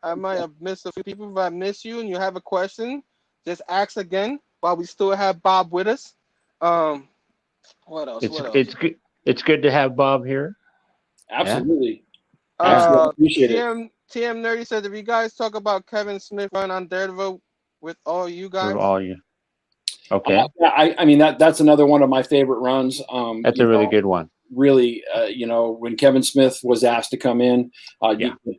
I might have missed a few people. If I miss you and you have a question, just ask again while we still have Bob with us. What else? It's good to have Bob here. Absolutely. Appreciate it. TM Nerdy says, if you guys talk about Kevin Smith run on Daredevil with all you guys. With all you. Okay. I mean that's another one of my favorite runs. That's a really good one. Really, you know, when Kevin Smith was asked to come in,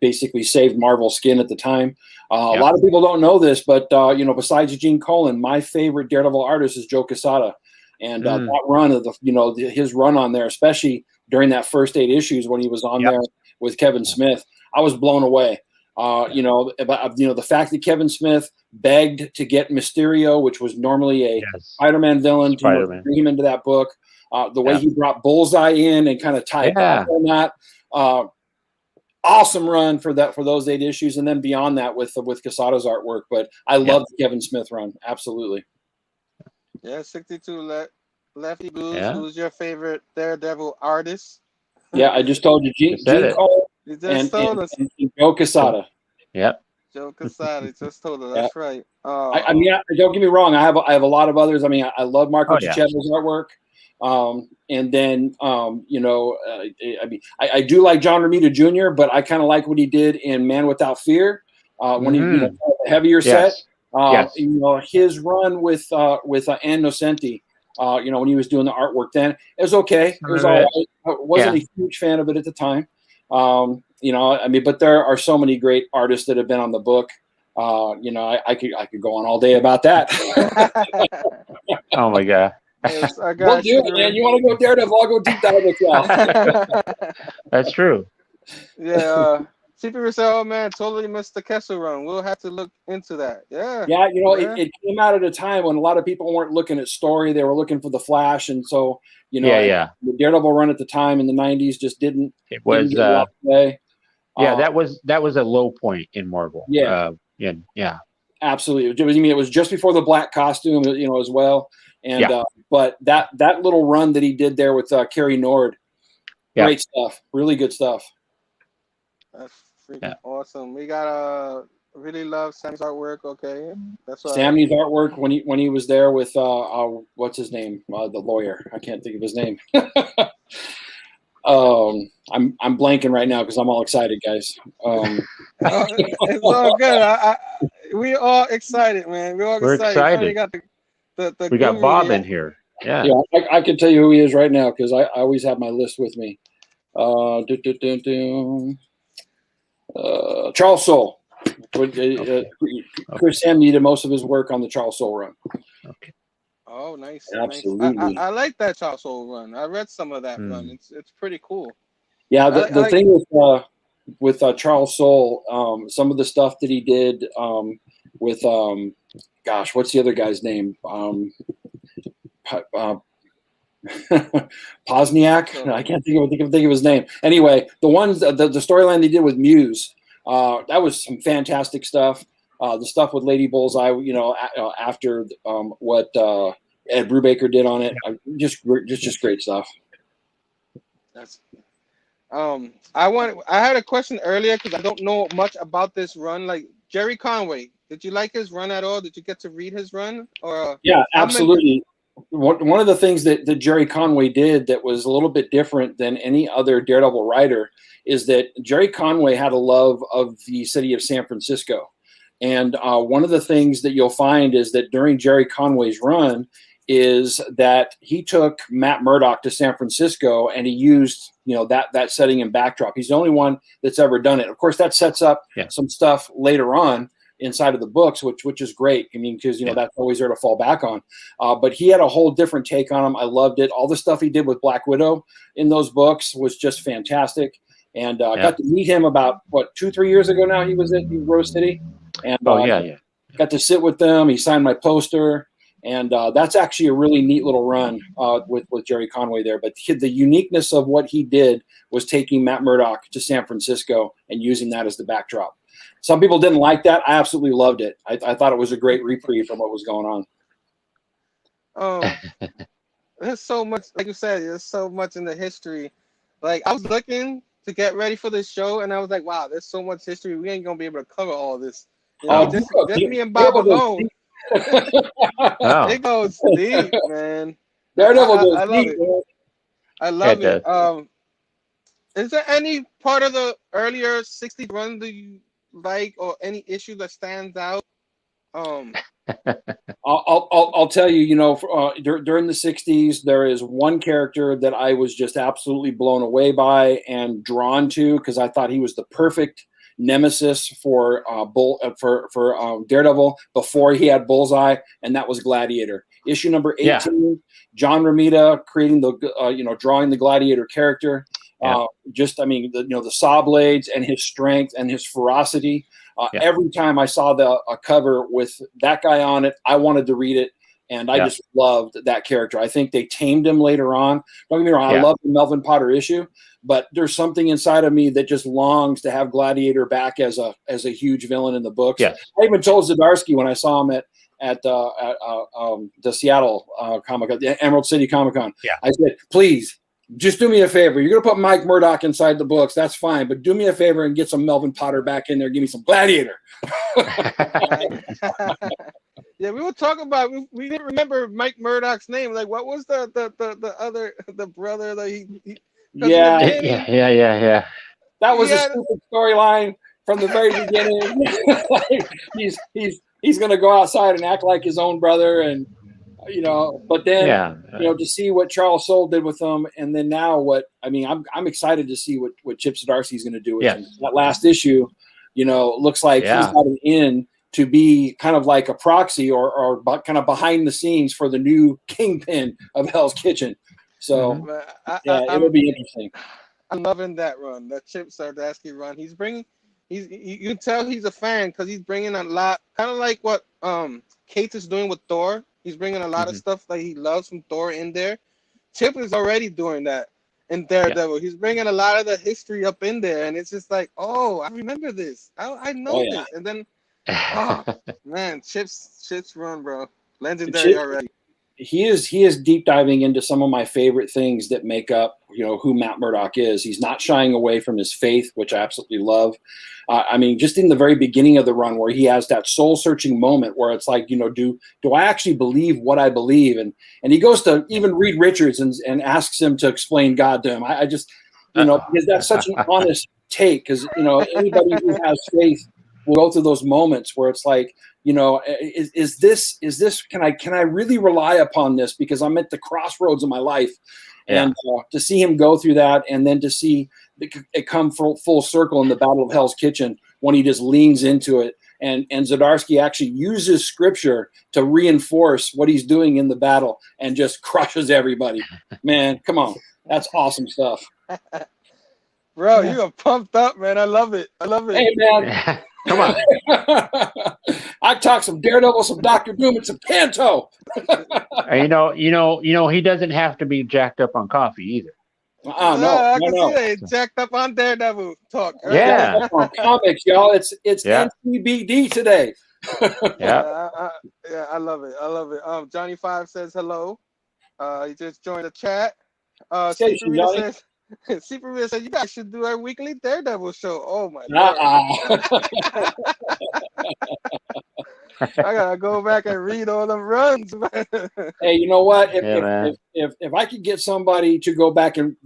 basically saved Marvel's skin at the time. A lot of people don't know this, but you know, besides Gene Colan, my favorite Daredevil artist is Joe Quesada, and that run of his run on there, especially during that first 8 issues when he was on there with Kevin Smith, I was blown away. You know, about the fact that Kevin Smith begged to get Mysterio, which was normally a Spider-Man villain, to bring him into that book. The way he brought Bullseye in and kind of tied off on that. Awesome run for those 8 issues, and then beyond that with Quesada's artwork. But I love the Kevin Smith run, absolutely. Yeah, 62 Lefty Blues. Who's your favorite Daredevil artist? Yeah, I just told you, Gene Cole and Joe Quesada. Yep. Joe Quesada just told us. That's right. I mean, don't get me wrong. I have a lot of others. I mean, I love Marco Cicchetto's artwork. And then, you know, I mean, I do like John Romita Jr., but I kind of like what he did in Man Without Fear when he the heavier set. You know, his run with Ann Nocenti, you know, when he was doing the artwork then, it was okay. It was all right. I wasn't a huge fan of it at the time. You know, I mean, but there are so many great artists that have been on the book. You know, I could go on all day about that. Oh my God. Yes, I we'll do it, man. You want to go Daredevil? I'll go deep dive with y'all. That's true. Yeah. CP Russell, man, totally missed the Kessel run. We'll have to look into that. Yeah. Yeah, you know, it came out at a time when a lot of people weren't looking at story. They were looking for the Flash. And so, you know, the Daredevil run at the time in the 90s just didn't. It was, that was a low point in Marvel. Yeah. Absolutely. I mean, it was just before the black costume, you know, as well. And but that little run that he did there with Kerry Nord, great stuff, really good stuff. That's freaking awesome. We got really love Sammy's artwork. Okay, that's Sammy's artwork when he was there with what's his name, the lawyer. I can't think of his name. I'm blanking right now because I'm all excited, guys. It's all good. We all excited, man. We're excited. We got we got Bob in here. Yeah, I can tell you who he is right now because I always have my list with me. Charles Soule. Chris Sam needed most of his work on the Charles Soule run. Okay. Oh, nice. Absolutely. Nice. I like that Charles Soule run. I read some of that run. It's pretty cool. Yeah, the thing with Charles Soule, some of the stuff that he did with gosh, what's the other guy's name? Pozniak. I can't think of his name. Anyway, the storyline they did with Muse, that was some fantastic stuff. The stuff with Lady Bullseye, you know, after what Ed Brubaker did on it, just great stuff. That's. I had a question earlier because I don't know much about this run. Like Jerry Conway, did you like his run at all? Did you get to read his run? Or yeah, absolutely. One of the things that Jerry Conway did that was a little bit different than any other Daredevil writer is that Jerry Conway had a love of the city of San Francisco. And one of the things that you'll find is that during Jerry Conway's run is that he took Matt Murdock to San Francisco and he used, you know, that setting and backdrop. He's the only one that's ever done it. Of course, that sets up some stuff later on inside of the books, which is great. I mean, because, you know, that's always there to fall back on. But he had a whole different take on him. I loved it. All the stuff he did with Black Widow in those books was just fantastic. And I got to meet him about, 2-3 years ago now. He was at Rose City. And got to sit with them. He signed my poster. And that's actually a really neat little run with Jerry Conway there. But the uniqueness of what he did was taking Matt Murdock to San Francisco and using that as the backdrop. Some people didn't like that. I absolutely loved it. I thought it was a great reprieve from what was going on. There's so much, like you said, there's so much in the history. Like, I was looking to get ready for this show, and I was like, wow, there's so much history. We ain't going to be able to cover all this. You know, just me and Bob alone. It goes deep, man. Daredevil I love it. I love it. Is there any part of the earlier 60s run that you like, or any issue that stands out? I'll tell you, you know, during the 60s, there is one character that I was just absolutely blown away by and drawn to because I thought he was the perfect nemesis for Daredevil before he had Bullseye, and that was Gladiator. Issue number 18, John Romita creating drawing the Gladiator character. Just, I mean, the saw blades and his strength and his ferocity. Every time I saw a cover with that guy on it, I wanted to read it. And I just loved that character. I think they tamed him later on. Don't get me wrong, I love the Melvin Potter issue, but there's something inside of me that just longs to have Gladiator back as a huge villain in the books. Yes. I even told Zdarsky when I saw him at the Seattle Comic-Con, the Emerald City Comic-Con. Yeah. I said, please, just do me a favor. You're going to put Mike Murdock inside the books. That's fine. But do me a favor and get some Melvin Potter back in there. Give me some Gladiator. Yeah, we were talking about. We didn't remember Mike Murdock's name. Like, what was the brother that he yeah. That was a stupid storyline from the very beginning. he's going to go outside and act like his own brother, and but then to see what Charles Soule did with him, and then now I'm excited to see what Chip Zdarsky is going to do with him. That last issue, looks like he's got an in to be kind of like a proxy or kind of behind the scenes for the new kingpin of Hell's Kitchen. So it'll be interesting. I'm loving that run, that Chip Zdarsky run. You can tell he's a fan because he's bringing a lot, kind of like what Cates is doing with Thor. He's bringing a lot of stuff that he loves from Thor in there. Chip is already doing that in Daredevil. He's bringing a lot of the history up in there, and it's just like, oh, I remember this. I know this. And then, man, Chip's run, bro. Legendary already. He is deep diving into some of my favorite things that make up, who Matt Murdock is. He's not shying away from his faith, which I absolutely love. Just in the very beginning of the run where he has that soul searching moment where it's like, do I actually believe what I believe? And he goes to even Reed Richards and asks him to explain God to him. I just, because that's such an honest take, because, anybody who has faith will go through those moments where it's like, is this, can I really rely upon this? Because I'm at the crossroads of my life. And to see him go through that, and then to see it come full circle in the Battle of Hell's Kitchen when he just leans into it, and Zdarsky actually uses scripture to reinforce what he's doing in the battle and just crushes everybody. Man, come on. That's awesome stuff. Bro, you are pumped up, man. I love it. Hey, man. Come on. I talk some Daredevil, some Dr. Doom, and some Panto. He doesn't have to be jacked up on coffee either. No, I can see that. It's jacked up on Daredevil talk. Right? Yeah. On comics, y'all. It's NCBD today. I love it. Johnny 5 says hello. He just joined the chat. Superman said, you guys should do our weekly Daredevil show. Oh my God. I gotta go back and read all them runs. Hey, you know what? If I could get somebody to go back and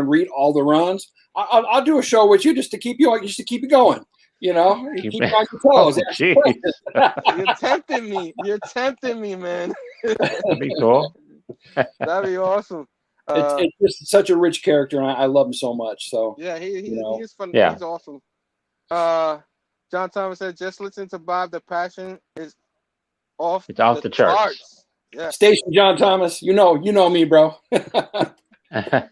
read all the runs, I'll do a show with you just to keep you going. Keep you on your toes. You're tempting me, man. That'd be cool. That'd be awesome. It's just such a rich character, and I love him so much. So yeah, he is fun. Yeah. He's awesome. John Thomas said, just listen to Bob. The passion is off. It's off the charts. Yeah. Station John Thomas, you know me, bro. Mr.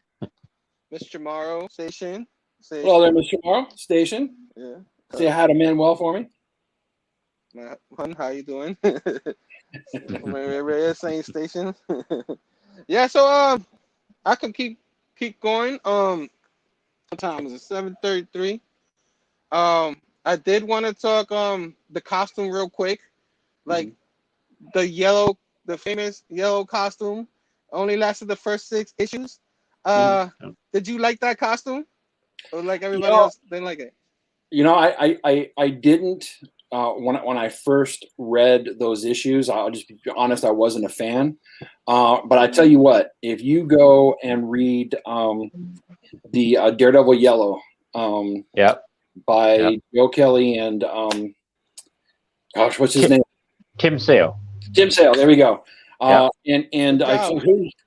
Morrow, Station. Hello there, Mr. Morrow, Station. Yeah. Say hi to Manuel for me. How you doing? We're saying Station. Yeah, so I can keep going. What time is it? 7:33. I did want to talk the costume real quick. Like the famous yellow costume only lasted the first 6 issues. Did you like that costume? Or like everybody else didn't like it? I didn't when I first read those issues. I'll just be honest, I wasn't a fan. But I tell you what, if you go and read the Daredevil Yellow, by Joe Kelly and what's his name? Tim Sale. Tim Sale. There we go.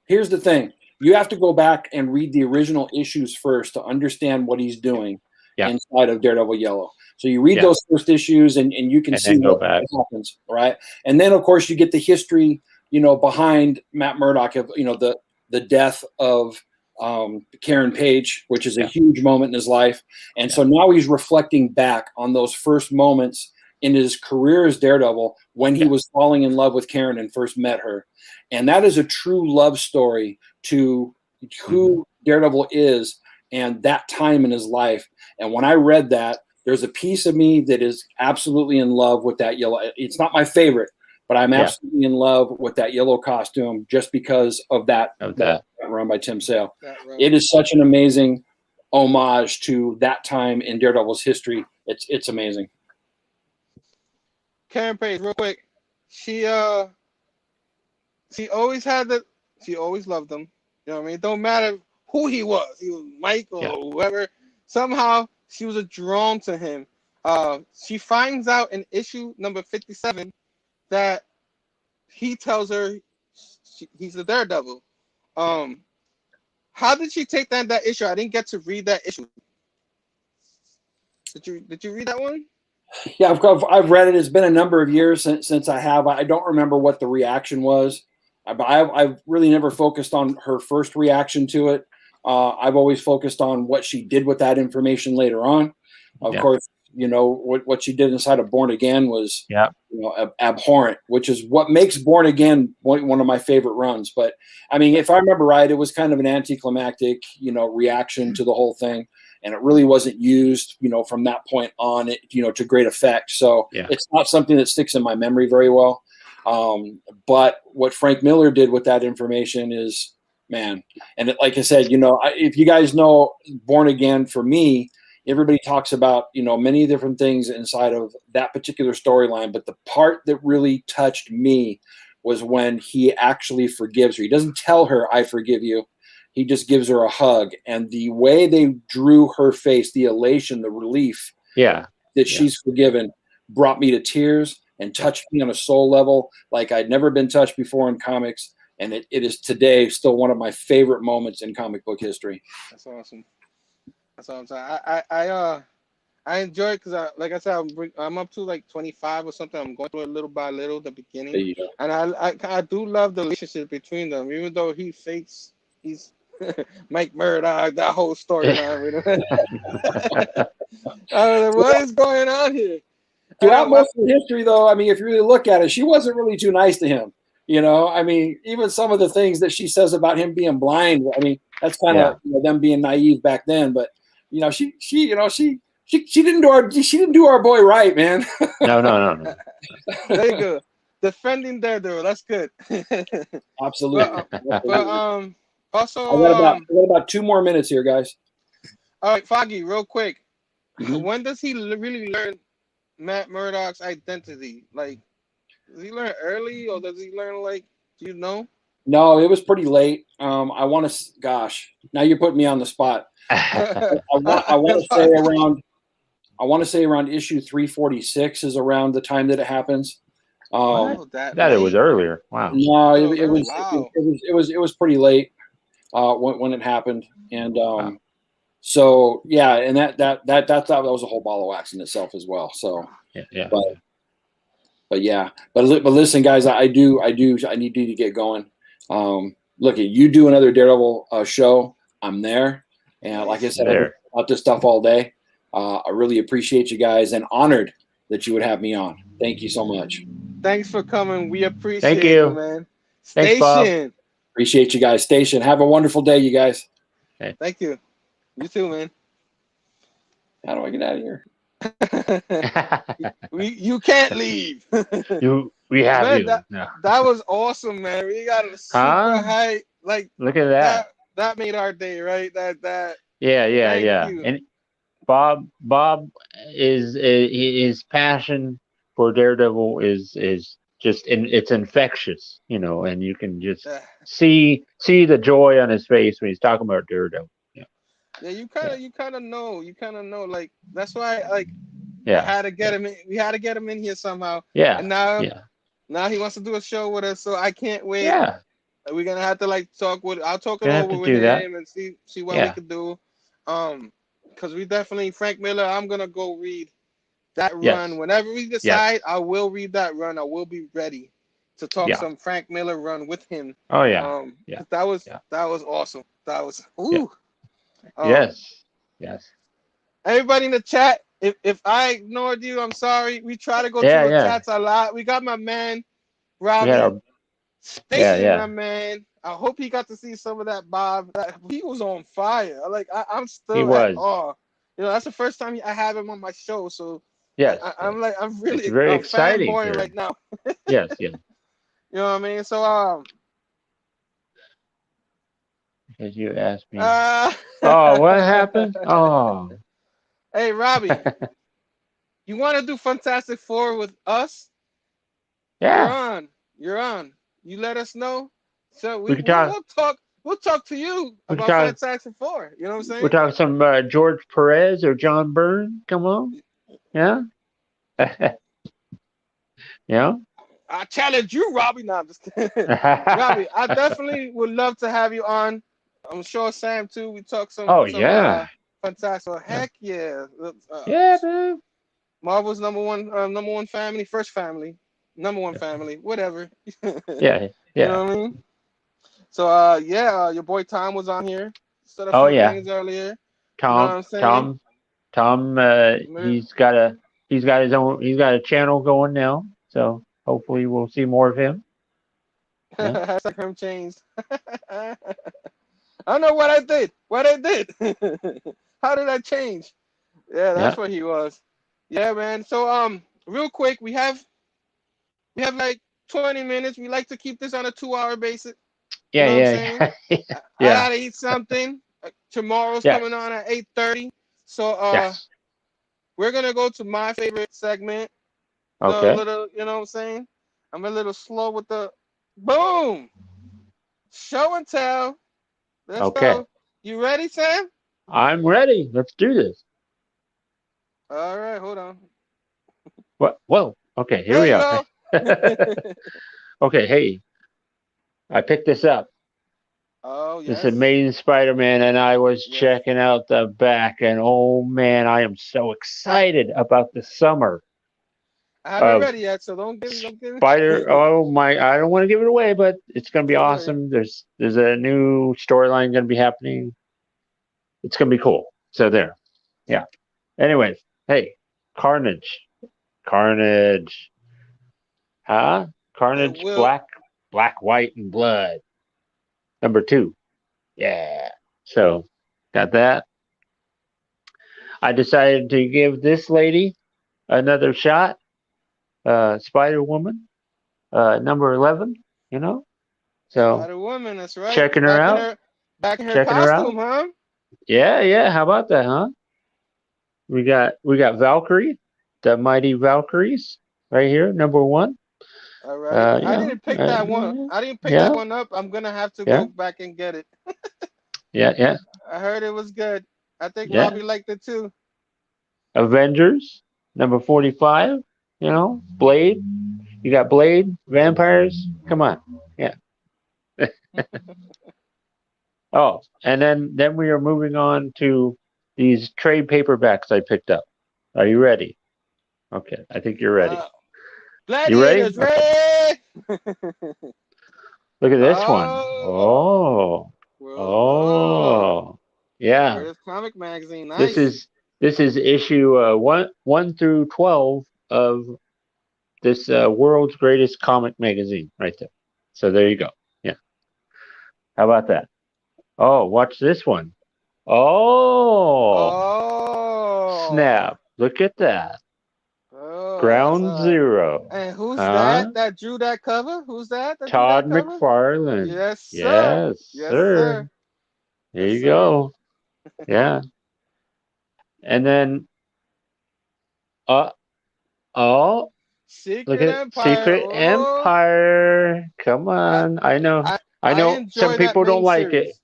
Here's the thing: you have to go back and read the original issues first to understand what he's doing inside of Daredevil Yellow. So you read those first issues, and you can see what happens, right? And then, of course, you get the history, behind Matt Murdock of the death of Karen Page, which is a huge moment in his life. And so now he's reflecting back on those first moments in his career as Daredevil when he was falling in love with Karen and first met her. And that is a true love story to who Daredevil is and that time in his life. And when I read that, there's a piece of me that is absolutely in love with that yellow. It's not my favorite, but I'm absolutely in love with that yellow costume just because of that run by Tim Sale. It is such an amazing homage to that time in Daredevil's history. It's amazing. Karen Page, real quick. She always she always loved him. You know what I mean? It don't matter who he was Mike or whoever. Somehow she was drawn to him. She finds out in issue number 57 that he tells her he's the Daredevil. How did she take that issue? I didn't get to read that issue. Did you read that one? Yeah, I've read it. It's been a number of years since I have. I don't remember what the reaction was. I've really never focused on her first reaction to it. I've always focused on what she did with that information later on. Of course, you know, what she did inside of Born Again was abhorrent, which is what makes Born Again one of my favorite runs. But I mean, if I remember right, it was kind of an anticlimactic, reaction to the whole thing. And it really wasn't used, from that point on, to great effect. So it's not something that sticks in my memory very well. But what Frank Miller did with that information is, man. And like I said, if you guys know Born Again, for me, everybody talks about, many different things inside of that particular storyline. But the part that really touched me was when he actually forgives her. He doesn't tell her, I forgive you. He just gives her a hug, and the way they drew her face, the elation, the relief that she's forgiven brought me to tears and touched me on a soul level like I'd never been touched before in comics. And it is today still one of my favorite moments in comic book history. That's awesome. That's awesome. I enjoy it because, like I said, I'm up to like 25 or something. I'm going through it little by little, the beginning. And I do love the relationship between them, even though he's Mike Murdock, that whole storyline. What is going on here? Throughout most of the history, though, I mean, if you really look at it, she wasn't really too nice to him. I mean, even some of the things that she says about him being blind, I mean, that's kind of them being naive back then. But she didn't do our boy right, man. No. There you go. Defending Daredevil, that's good. Absolutely. Also, I got about 2 more minutes here, guys. All right, Foggy, real quick. When does he really learn Matt Murdock's identity? Like, does he learn early, or does he learn do you know? No, it was pretty late. I want to. Gosh, now you're putting me on the spot. I want to say around issue 346 is around the time that it happens. That it was earlier. Wow. No, it was pretty late when it happened, and so yeah, and that was a whole ball of wax in itself as well. So but listen, guys, I need to get going. Look, you do another Daredevil show, I'm there, and like I said, I talk about this stuff all day. I really appreciate you guys, and honored that you would have me on. Thank you so much. Thanks for coming. We appreciate you, man. Thanks, Bob. Station. Appreciate you guys. Station. Have a wonderful day, you guys. Okay. Thank you. You too, man. How do I get out of here? You can't leave. We have man, you. That was awesome, man. We got a super high. Look at that. That made our day, right? That. Yeah. You. And Bob is his passion for Daredevil is just it's infectious, and you can just see the joy on his face when he's talking about Daredevil. Yeah, you kind of know. Like, that's why I Yeah. had to get him in. We had to get him in here somehow. Yeah. And now he wants to do a show with us, so I can't wait. Yeah. We're gonna have to I'll talk it Gonna have over to with do him that. and see what we could do. Because we definitely, Frank Miller, I'm gonna go read that run. Whenever we decide, I will read that run. I will be ready to talk some Frank Miller run with him. Oh yeah. That was awesome. That was ooh. Yes. Yes. Everybody in the chat, if I ignored you, I'm sorry. We try to go Yeah, through the yeah. chats a lot. We got my man We had Robbie. our Staten, yeah. my man. I hope he got to see some of that Bob. He was on fire. I'm He still at was. awe. You know, that's the first time I have him on my show. So Yes. I'm like, I'm It's really very exciting fanboying for right him. now. Yes, yes. You know what I mean? So Because you asked me. uh, Oh, what happened? Oh. hey Robbie, you want to do Fantastic Four with us? You're Yeah. on. You're on. You let us know. So We could talk. we'll talk. We'll talk to you We could about talk. Fantastic Four. You know what I'm We're saying? talking some George Perez or John Byrne. Come on. Yeah. Yeah. I challenge you, Robbie. No, I'm just kidding. Robbie, I definitely would love to have you on. I'm sure Sam too. We talk Oh some yeah. Fantastic. Heck yeah. Yeah, man. Marvel's number one family, first family, number one family, whatever. Yeah. You Yeah. know what I mean? So your boy Tom was on here. Said a Oh few yeah. things earlier. You know what Tom. I'm saying? Tom. He's got his own. He's got a channel going now. So hopefully we'll see more of him. Yeah. Hashtag Herm changed. I don't know what I did. What I did. How did I change? Yeah, Yeah. that's what he was. Yeah, man. So real quick, we have like 20 minutes. We like to keep this on a 2-hour basis. You Yeah. know what I'm Yeah. saying? Yeah. I Yeah. gotta eat something. Tomorrow's Yes. coming on at 8:30. So Yes. we're gonna go to my favorite segment. The Okay. little, you know what I'm saying? I'm a little slow with the boom. Show and tell. Let's Okay. go. You ready, Sam? I'm ready. Let's do this. All right, hold on. What? Whoa. Okay. Here There we you are. go. Okay. Hey, I picked this up. Oh This yes, Amazing Spider-Man, and I was yes. checking out the back, and oh man, I am so excited about the summer I haven't of read it yet, so don't give Spider. me. Oh my, I don't want to give it away, but it's gonna be Don't worry. awesome. There's a new storyline gonna be happening. It's gonna be cool. So there, yeah. Anyways, hey, Carnage, huh? It Carnage, will. Black, White, and Blood. #2. Yeah. So got that. I decided to give this lady another shot. Spider Woman, number 11. You know, so Spider Woman, that's right. checking her out, Back in her checking her out. costume, huh? Yeah, yeah. How about that, huh? We got Valkyrie, the mighty Valkyries, right here, #1. All right. You I know, didn't pick that one. I didn't pick that yeah, one up. I'm gonna have to yeah, go back and get it. yeah. I heard it was good. I think Yeah. Robbie liked it too. Avengers, #45. You know, Blade. You got Blade, vampires. Come on, yeah. Oh, and then we are moving on to these trade paperbacks I picked up. Are you ready? Okay, I think you're ready. Uh, You ready? Gladiators, Okay. ready? Look at this one. Oh, Oh, whoa. oh, yeah. Greatest comic magazine. This Nice. is this is issue 1 through 12 of this world's greatest comic magazine right there. So there you go. Yeah. How about that? Oh, watch this one. Oh, Oh. snap. Look at that. Oh, that's Ground Zero. And who's Huh? that drew that cover? Who's that drew that Todd cover? McFarlane. Yes, sir. Yes, Yes, sir. sir. There Yes, you sir. go. Yeah. And then, uh, oh, look Secret at Empire. Secret Oh, Empire. Come I on. I know. I I I know some enjoy that people don't main like it. series.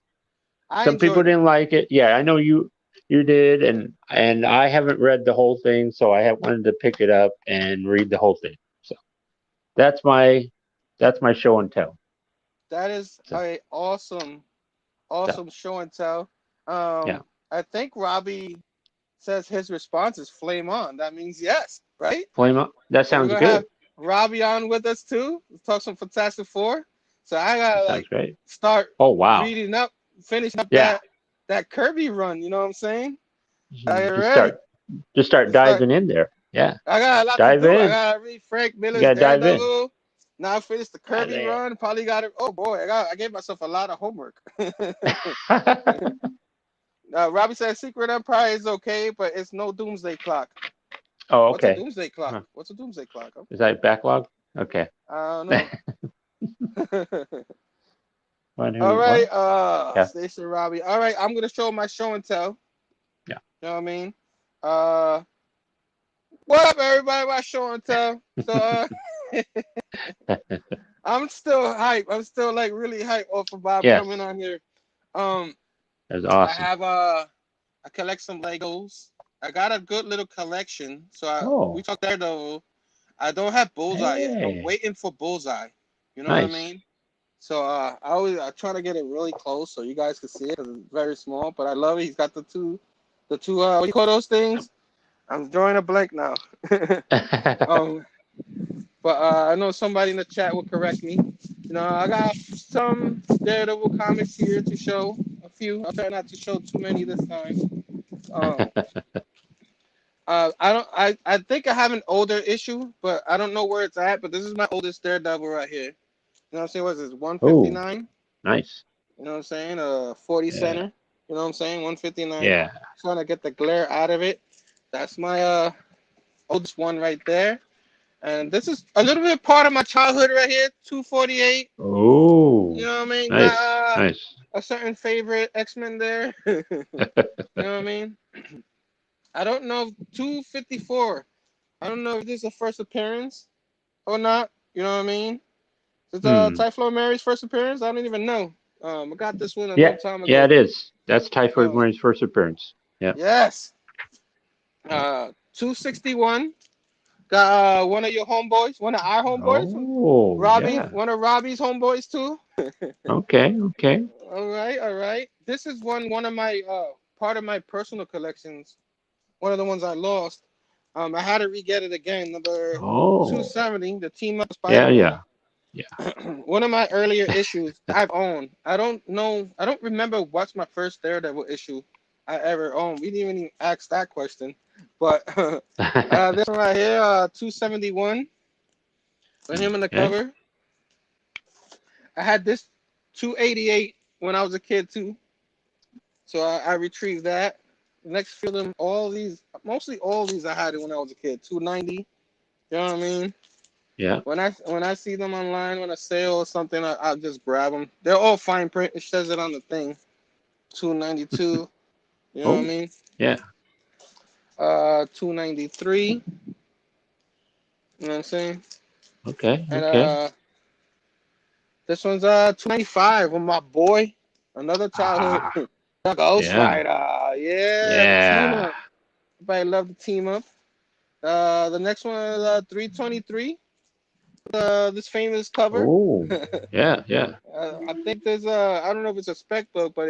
I Some people enjoyed it. didn't like it. Yeah, I know you did, and I haven't read the whole thing, so I have wanted to pick it up and read the whole thing. So that's my show and tell. That is So, a awesome, so awesome show and tell. yeah, I think Robbie says his response is flame on. That means yes, right? flame up. That So we're sounds gonna have good. Robbie on with us too. Let's talk some Fantastic Four. So I That gotta sounds like great. start Oh wow. reading up finish up Yeah. that Kirby run. You know what I'm saying? Mhm. Are you Just ready? start It's like diving in there. Yeah. I got a lot to Dive do. I in. gotta read Frank You Miller's gotta dive in. Daredevil. Now I finished the Kirby Dive run. Probably got it. Oh boy, I gave myself a lot of homework. in. Robbie said Secret Empire is okay, but it's no Doomsday Clock. Oh, What's a okay. Doomsday Clock? Huh. What's a Doomsday Clock? Is that backlog? Okay. I don't know. One All who right, what? Yeah. Station Robbie. All right, I'm gonna show my show and tell. Yeah. You know what I mean? Uh, what up, everybody? My show and tell. So, I'm still hype. I'm still like really hype off of Bob Yes. coming on here. Um, That's I awesome. have I collect some Legos. I got a good little collection. So we Oh, talked Daredevil. I don't have Bullseye yet. I'm hey. waiting for Bullseye. You know what I Nice. mean? So I try to get it really close so you guys can see it because it's very small. But I love it. He's got the two what do you call those things? I'm drawing a blank now. um, but I know somebody in the chat will correct me. You know, I got some Daredevil comics here to show. A few. I'll try not to show too many this time. Um, I think I have an older issue, but I don't know where it's at. But this is my oldest Daredevil right here. You know what I'm saying? What's this? Oh, 159. nice. You know what I'm saying? 40 Yeah. center. You know what I'm saying? 159. Yeah. Trying to get the glare out of it. That's my oldest one right there. And this is a little bit part of my childhood right here. 248. You Oh, know what I mean? Got nice. Nice. a certain favorite X-Men there. You know what I mean? I don't know if 254. I don't know if this is a first appearance or not. You know what I mean? It's Hmm. Typhoid Mary's first appearance. I don't even know. I got this one a Yeah. long time Yeah, ago. it is. That's Typhoid Um, Mary's first appearance. Yeah. yes. 261. Got one of your homeboys, one of our homeboys, Oh, Robbie, yeah. one of Robbie's homeboys too. Okay. Okay. All right, all right. This is one of my part of my personal collections. One of the ones I lost. I had to re-get it again. Number Oh, 270, the Team Up yeah. Spider-Man. Yeah. Yeah. One of my earlier issues I've owned. I don't know. I don't remember what's my first Daredevil issue I ever owned. We didn't even ask that question. But this one right here, 271, with him on the Yeah. cover. I had this 288 when I was a kid too. So I retrieved that. Next few of them, mostly all these I had it when I was a kid. 290. You know what I mean? Yeah. When I see them online on a sale or something, I'll just grab them. They're all fine print. It says it on the thing. 292. You know what I Oh, mean? yeah. 293. You know what I'm saying? Okay. And Okay. this one's 295 with my boy. Another childhood Ah, Ghost yeah. Rider. Yeah, the team Yeah. up. Everybody love the team up. The next one is 323. This famous cover. Oh, yeah. Yeah. I think there's I don't know if it's a spec book, but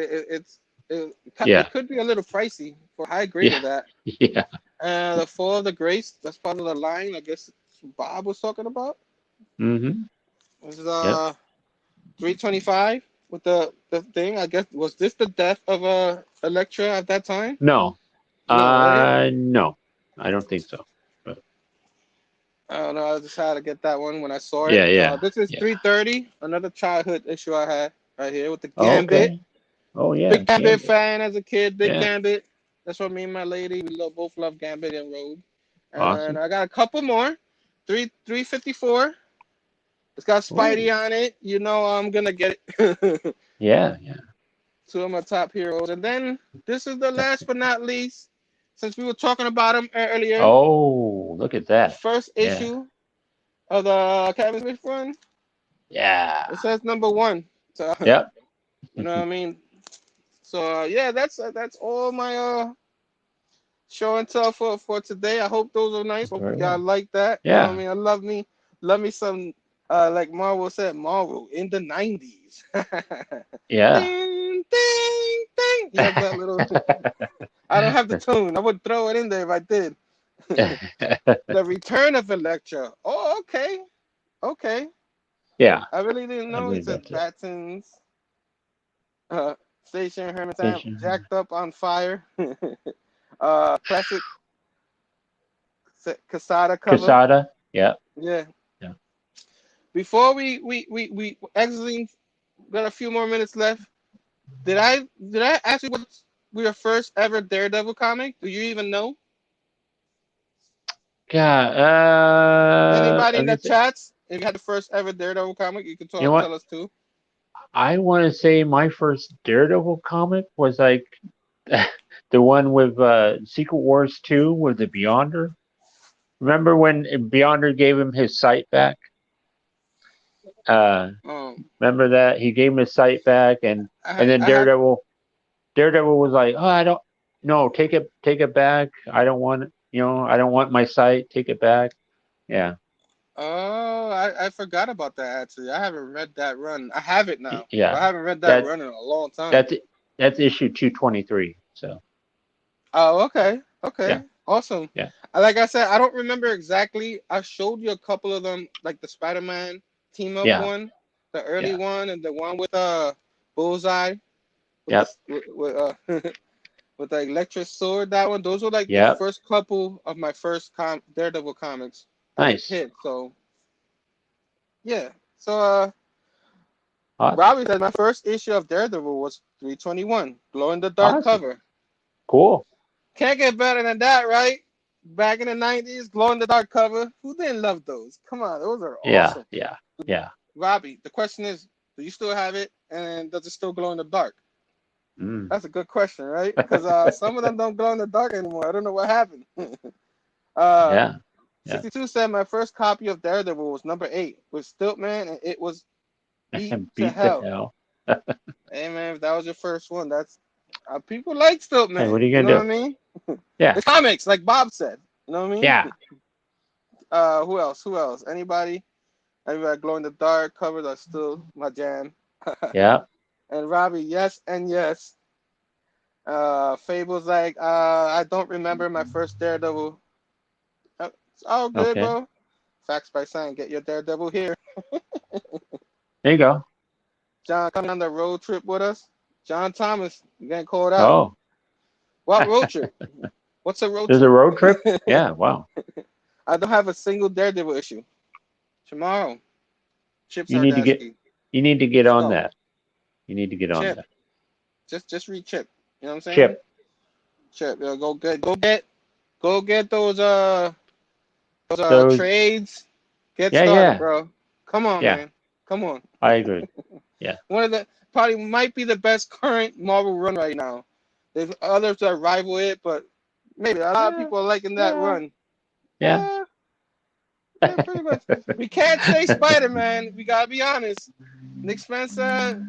Yeah. it could be a little pricey for high grade Yeah. of that. Yeah. The Fall of the Grace, that's part of the line. I guess Bob was talking about. Mm-hmm. This is Yep. 325 with the thing. I guess was this the death of Elektra at that time? No. No, right? No. I don't think so. But I don't know. I just had to get that one when I saw it. yeah. Yeah. This is Yeah. 330, another childhood issue I had right here with the Oh, Gambit. okay. Oh, yeah. Big Gambit Gambit. fan as a kid. Big Yeah. Gambit. That's what me and my lady both love Gambit and Rogue. And Awesome. I got a couple more. 354. It's got Spidey Oh, on it. You know I'm gonna get it. yeah. Yeah. Two of my top heroes. And then this is the last but not least, since we were talking about him earlier. Oh, look at that. First Yeah. issue of the Kevin Smith run. Yeah. It says number 1. So Yep. you know what I mean. So yeah, that's all my show and tell for today. I hope those are nice. Hope Very y'all well. like that. You know what I Yeah. mean? I love me some like Marvel said, Marvel in the 90s. Yeah. Ding ding ding. You have that little I don't have the tune. I would throw it in there if I did. The Return of Elektra. Oh, okay. Okay. Yeah. I really didn't I know it believe said that's it. Batten's Station Herm Sam, Station. jacked up on fire. Classic Casada cover. Casada. Yeah. Yeah. Yeah. Before we exiting, got a few more minutes left. Did I ask you what's your first ever Daredevil comic? Do you even know? Yeah. Anybody in the Let me chats? If you had the first ever Daredevil comic, you can You know what? tell us too. I want to say my first Daredevil comic was like the one with Secret Wars 2 with the Beyonder. Remember when Beyonder gave him his sight back? Uh, Um, remember that he gave him his sight back, and then I have. Daredevil was like, "Oh, I don't, no, take it back. I don't want it. I don't want my sight. Take it back." Yeah, Oh, I forgot about that actually. I haven't read that run. I have it now, but yeah. I haven't read that That run in a long time. that's that's issue 223. So Oh, okay, yeah, okay, awesome. yeah, Like I said, I don't remember exactly. I showed you a couple of them, like the Spider-Man team up yeah, one, the early yeah, one, and the one with Bullseye with yep, with the electric sword. That one. Those were like the yep. first couple of my first Daredevil comics as a Nice. kid. So yeah. So Awesome. Robbie said my first issue of Daredevil was 321, glow in the dark Awesome. cover. Cool. Can't get better than that, right? Back in the 90s, glow in the dark cover. Who didn't love those? Come on, those are Yeah, awesome. yeah, yeah. Robbie, the question is, do you still have it, and does it still glow in the dark? Mm. That's a good question, right? Because some of them don't glow in the dark anymore. I don't know what happened. Yeah, yeah. 62 said my first copy of Daredevil was number 8 with Stiltman, and it was beat to Beat the hell. hell. Hey man, if that was your first one, that's people like Hey, what Stiltman. are you You gonna know what do? I mean? Yeah, It's comics, like Bob said. You know what I mean? yeah, Who else? Who else? Anybody? Anybody glow in the dark covers are still my jam. yeah. And Robbie, yes and yes. Fable's like, I don't remember my first Daredevil. It's all good, Okay, bro. Facts by sign, get your Daredevil here. there you go. John coming on the road trip with us. John Thomas, you getting called out. Oh, What road trip? What's a road there's a trip? road trip. Yeah, wow. I don't have a single Daredevil issue. Tomorrow, Chip You need to get Sardaski. you need to get Let's on go. that. You need to get on Chip. that. Just read Chip. You know what I'm saying? Chip. Chip, yo, go get those Those. trades. Get Yeah, started, yeah, bro. Come on, yeah. man. Come on. I agree. Yeah. One of the probably might be the best current Marvel run right now. There's others that rival it, but maybe a lot of Yeah, people are liking that yeah, run. yeah. Yeah, yeah, pretty much. We can't say Spider-Man. We gotta be honest. Nick Spencer,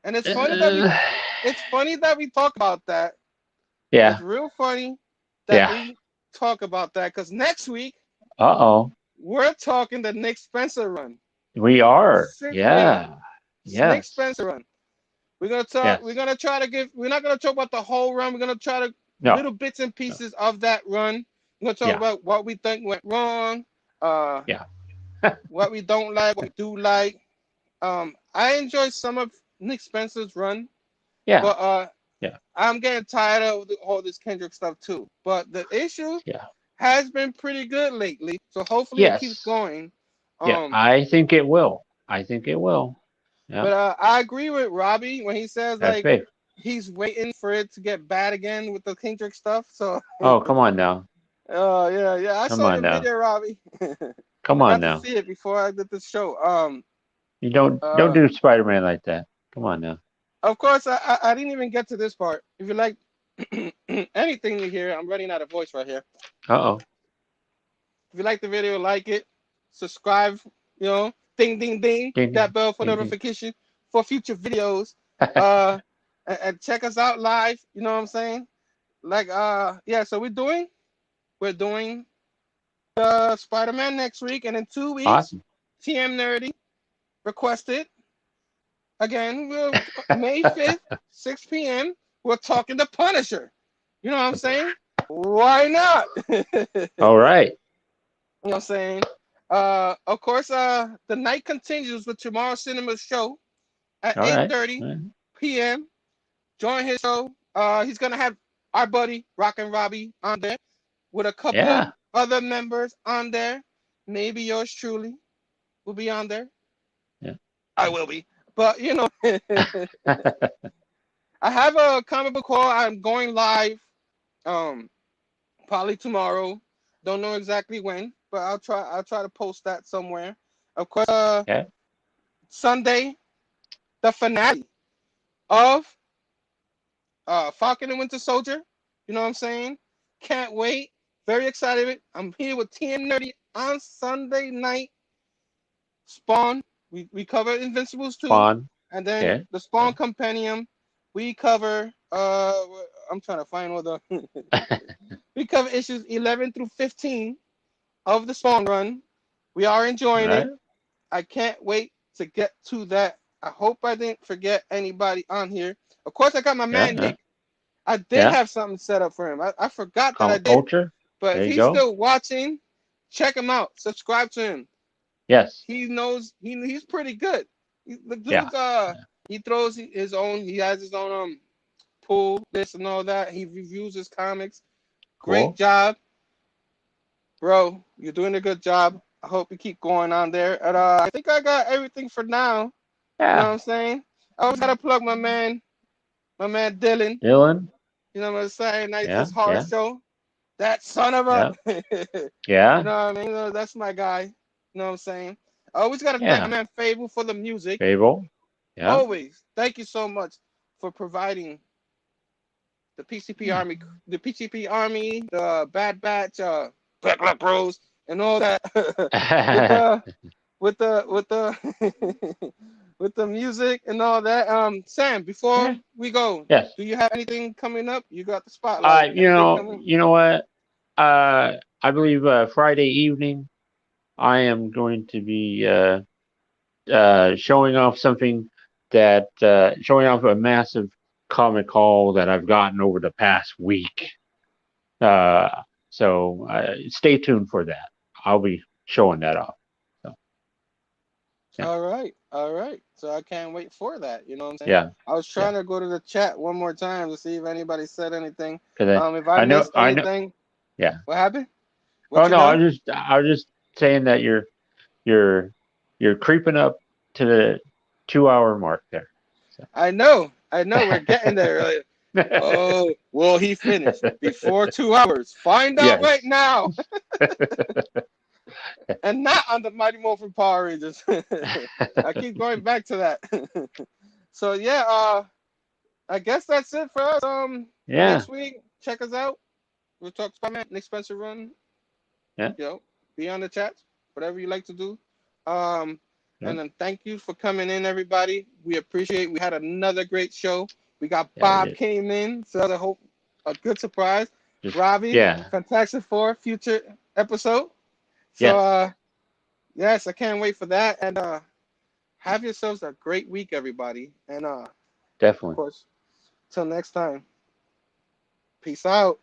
and it's funny that we talk about that. Yeah, It's real funny that yeah. we talk about that because next week Uh-oh. we're talking the Nick Spencer run. We are. 6 p.m. Yeah. Nick Yes. Spencer run. We're gonna talk. We're Yes. gonna try to give. We're not gonna talk about the whole run. We're gonna try to No. little bits and No. pieces of that run. We're gonna talk Yeah. about what we think went wrong. Uh, Yeah. what we don't like, what we do like. I enjoy some of Nick Spencer's run, Yeah. but Yeah. I'm getting tired of all this Kendrick stuff too. But the issue Yeah. has been pretty good lately, so hopefully it keeps Yes. going. Yeah. I think it will. I think it will. Yeah. But I agree with Robbie when he says That's like big. he's waiting for it to get bad again with the Kendrick stuff. So Oh, come on now. oh yeah, I Come saw on your now. video, Robbie. Come I on got to now. see it before I did this show. You don't Uh, do Spider-Man like that. Come on now. of course, I didn't even get to this part. If you like anything you hear, I'm running out of voice right here. Uh-oh. If you like the video, like it, subscribe, ding, ding, ding, Ding, that bell for ding, ding. notification for future videos. And check us out live. You know what I'm saying? Like, yeah. So we're doing Spider-Man next week, and in 2 weeks, Awesome. TM Nerdy requested again. May 5th, 6 p.m. We're talking the Punisher. You know what I'm saying? Why not? All right. You know what I'm saying? Of course, the night continues with tomorrow's cinema show at All right. 8:30 p.m. join his show. He's gonna have our buddy Rockin' Robbie on there with a couple Yeah. other members on there. Maybe yours truly will be on there. Yeah. I will be. But you know, I have a comic book call. I'm going live. Probably tomorrow. Don't know exactly when, but I'll try to post that somewhere. Of course, Okay. Sunday, the finale of Falcon and Winter Soldier. You know what I'm saying? Can't wait. Very excited. I'm here with TN Nerdy on Sunday night. Spawn. We cover Invincibles 2. Spawn. And then Okay. the Spawn Compendium. We cover I'm trying to find all the we cover issues 11 through 15 of the Spawn run. We are enjoying Right. it. I can't wait to get to that. I hope I didn't forget anybody on here. Of course, I got my man Yeah. Nick. I did Yeah. have something set up for him. I forgot that I Comic did. culture. But There if you he's go. still watching, check him out. Subscribe to him. Yes. He knows he's pretty good. The dude, Yeah. he throws his own. He has his own pool, this and all that. He reviews his comics. Great Cool. job, bro. You're doing a good job. I hope you keep going on there. And I think I got everything for now. You know what Yeah. I'm saying? I always gotta plug my man Dylan. Dylan. You know what I'm saying? Night Yeah. this horror Yeah. show. That son of a. Yeah. You Yeah. know what I mean? That's my guy. You know what I'm saying? I always gotta thank my Yeah. man Phable for the music. Phable. Yeah. Always. Thank you so much for providing the PCP Army, the Bad Batch, Black Luck Bros, and all that with the with the music and all that. Sam, before Yeah. we go, Yes. do you have anything coming up? You got the spotlight. You Anything know. coming? You know what? I believe Friday evening I am going to be showing off something that showing off a massive comic haul that I've gotten over the past week. So stay tuned for that. I'll be showing that off. So, yeah. All right. So I can't wait for that. You know what I'm saying? Yeah. I was trying to go to the chat one more time to see if anybody said anything. Because If I missed I know. anything, Yeah. what happened? Oh no, I was just saying that you're creeping up to the 2-hour mark there. So. I know, we're getting there. Oh, will he finish before 2 hours? Find out Yes. right now. And not on the Mighty Morphin Power Rangers. I keep going back to that. So yeah, I guess that's it for us. Yeah. Next week, check us out. We'll talk Spider-Man, Nick Spencer run. Yeah. You know, be on the chat, whatever you like to do. Yeah. And then thank you for coming in, everybody. We appreciate. We had another great show. We got Yeah, we Bob did. came in, so I hope a good surprise. Just- Robbie, yeah. Fantastic Four future episode. So Yes. yes, I can't wait for that. And have yourselves a great week, everybody. And of Definitely. course, till next time. Peace out.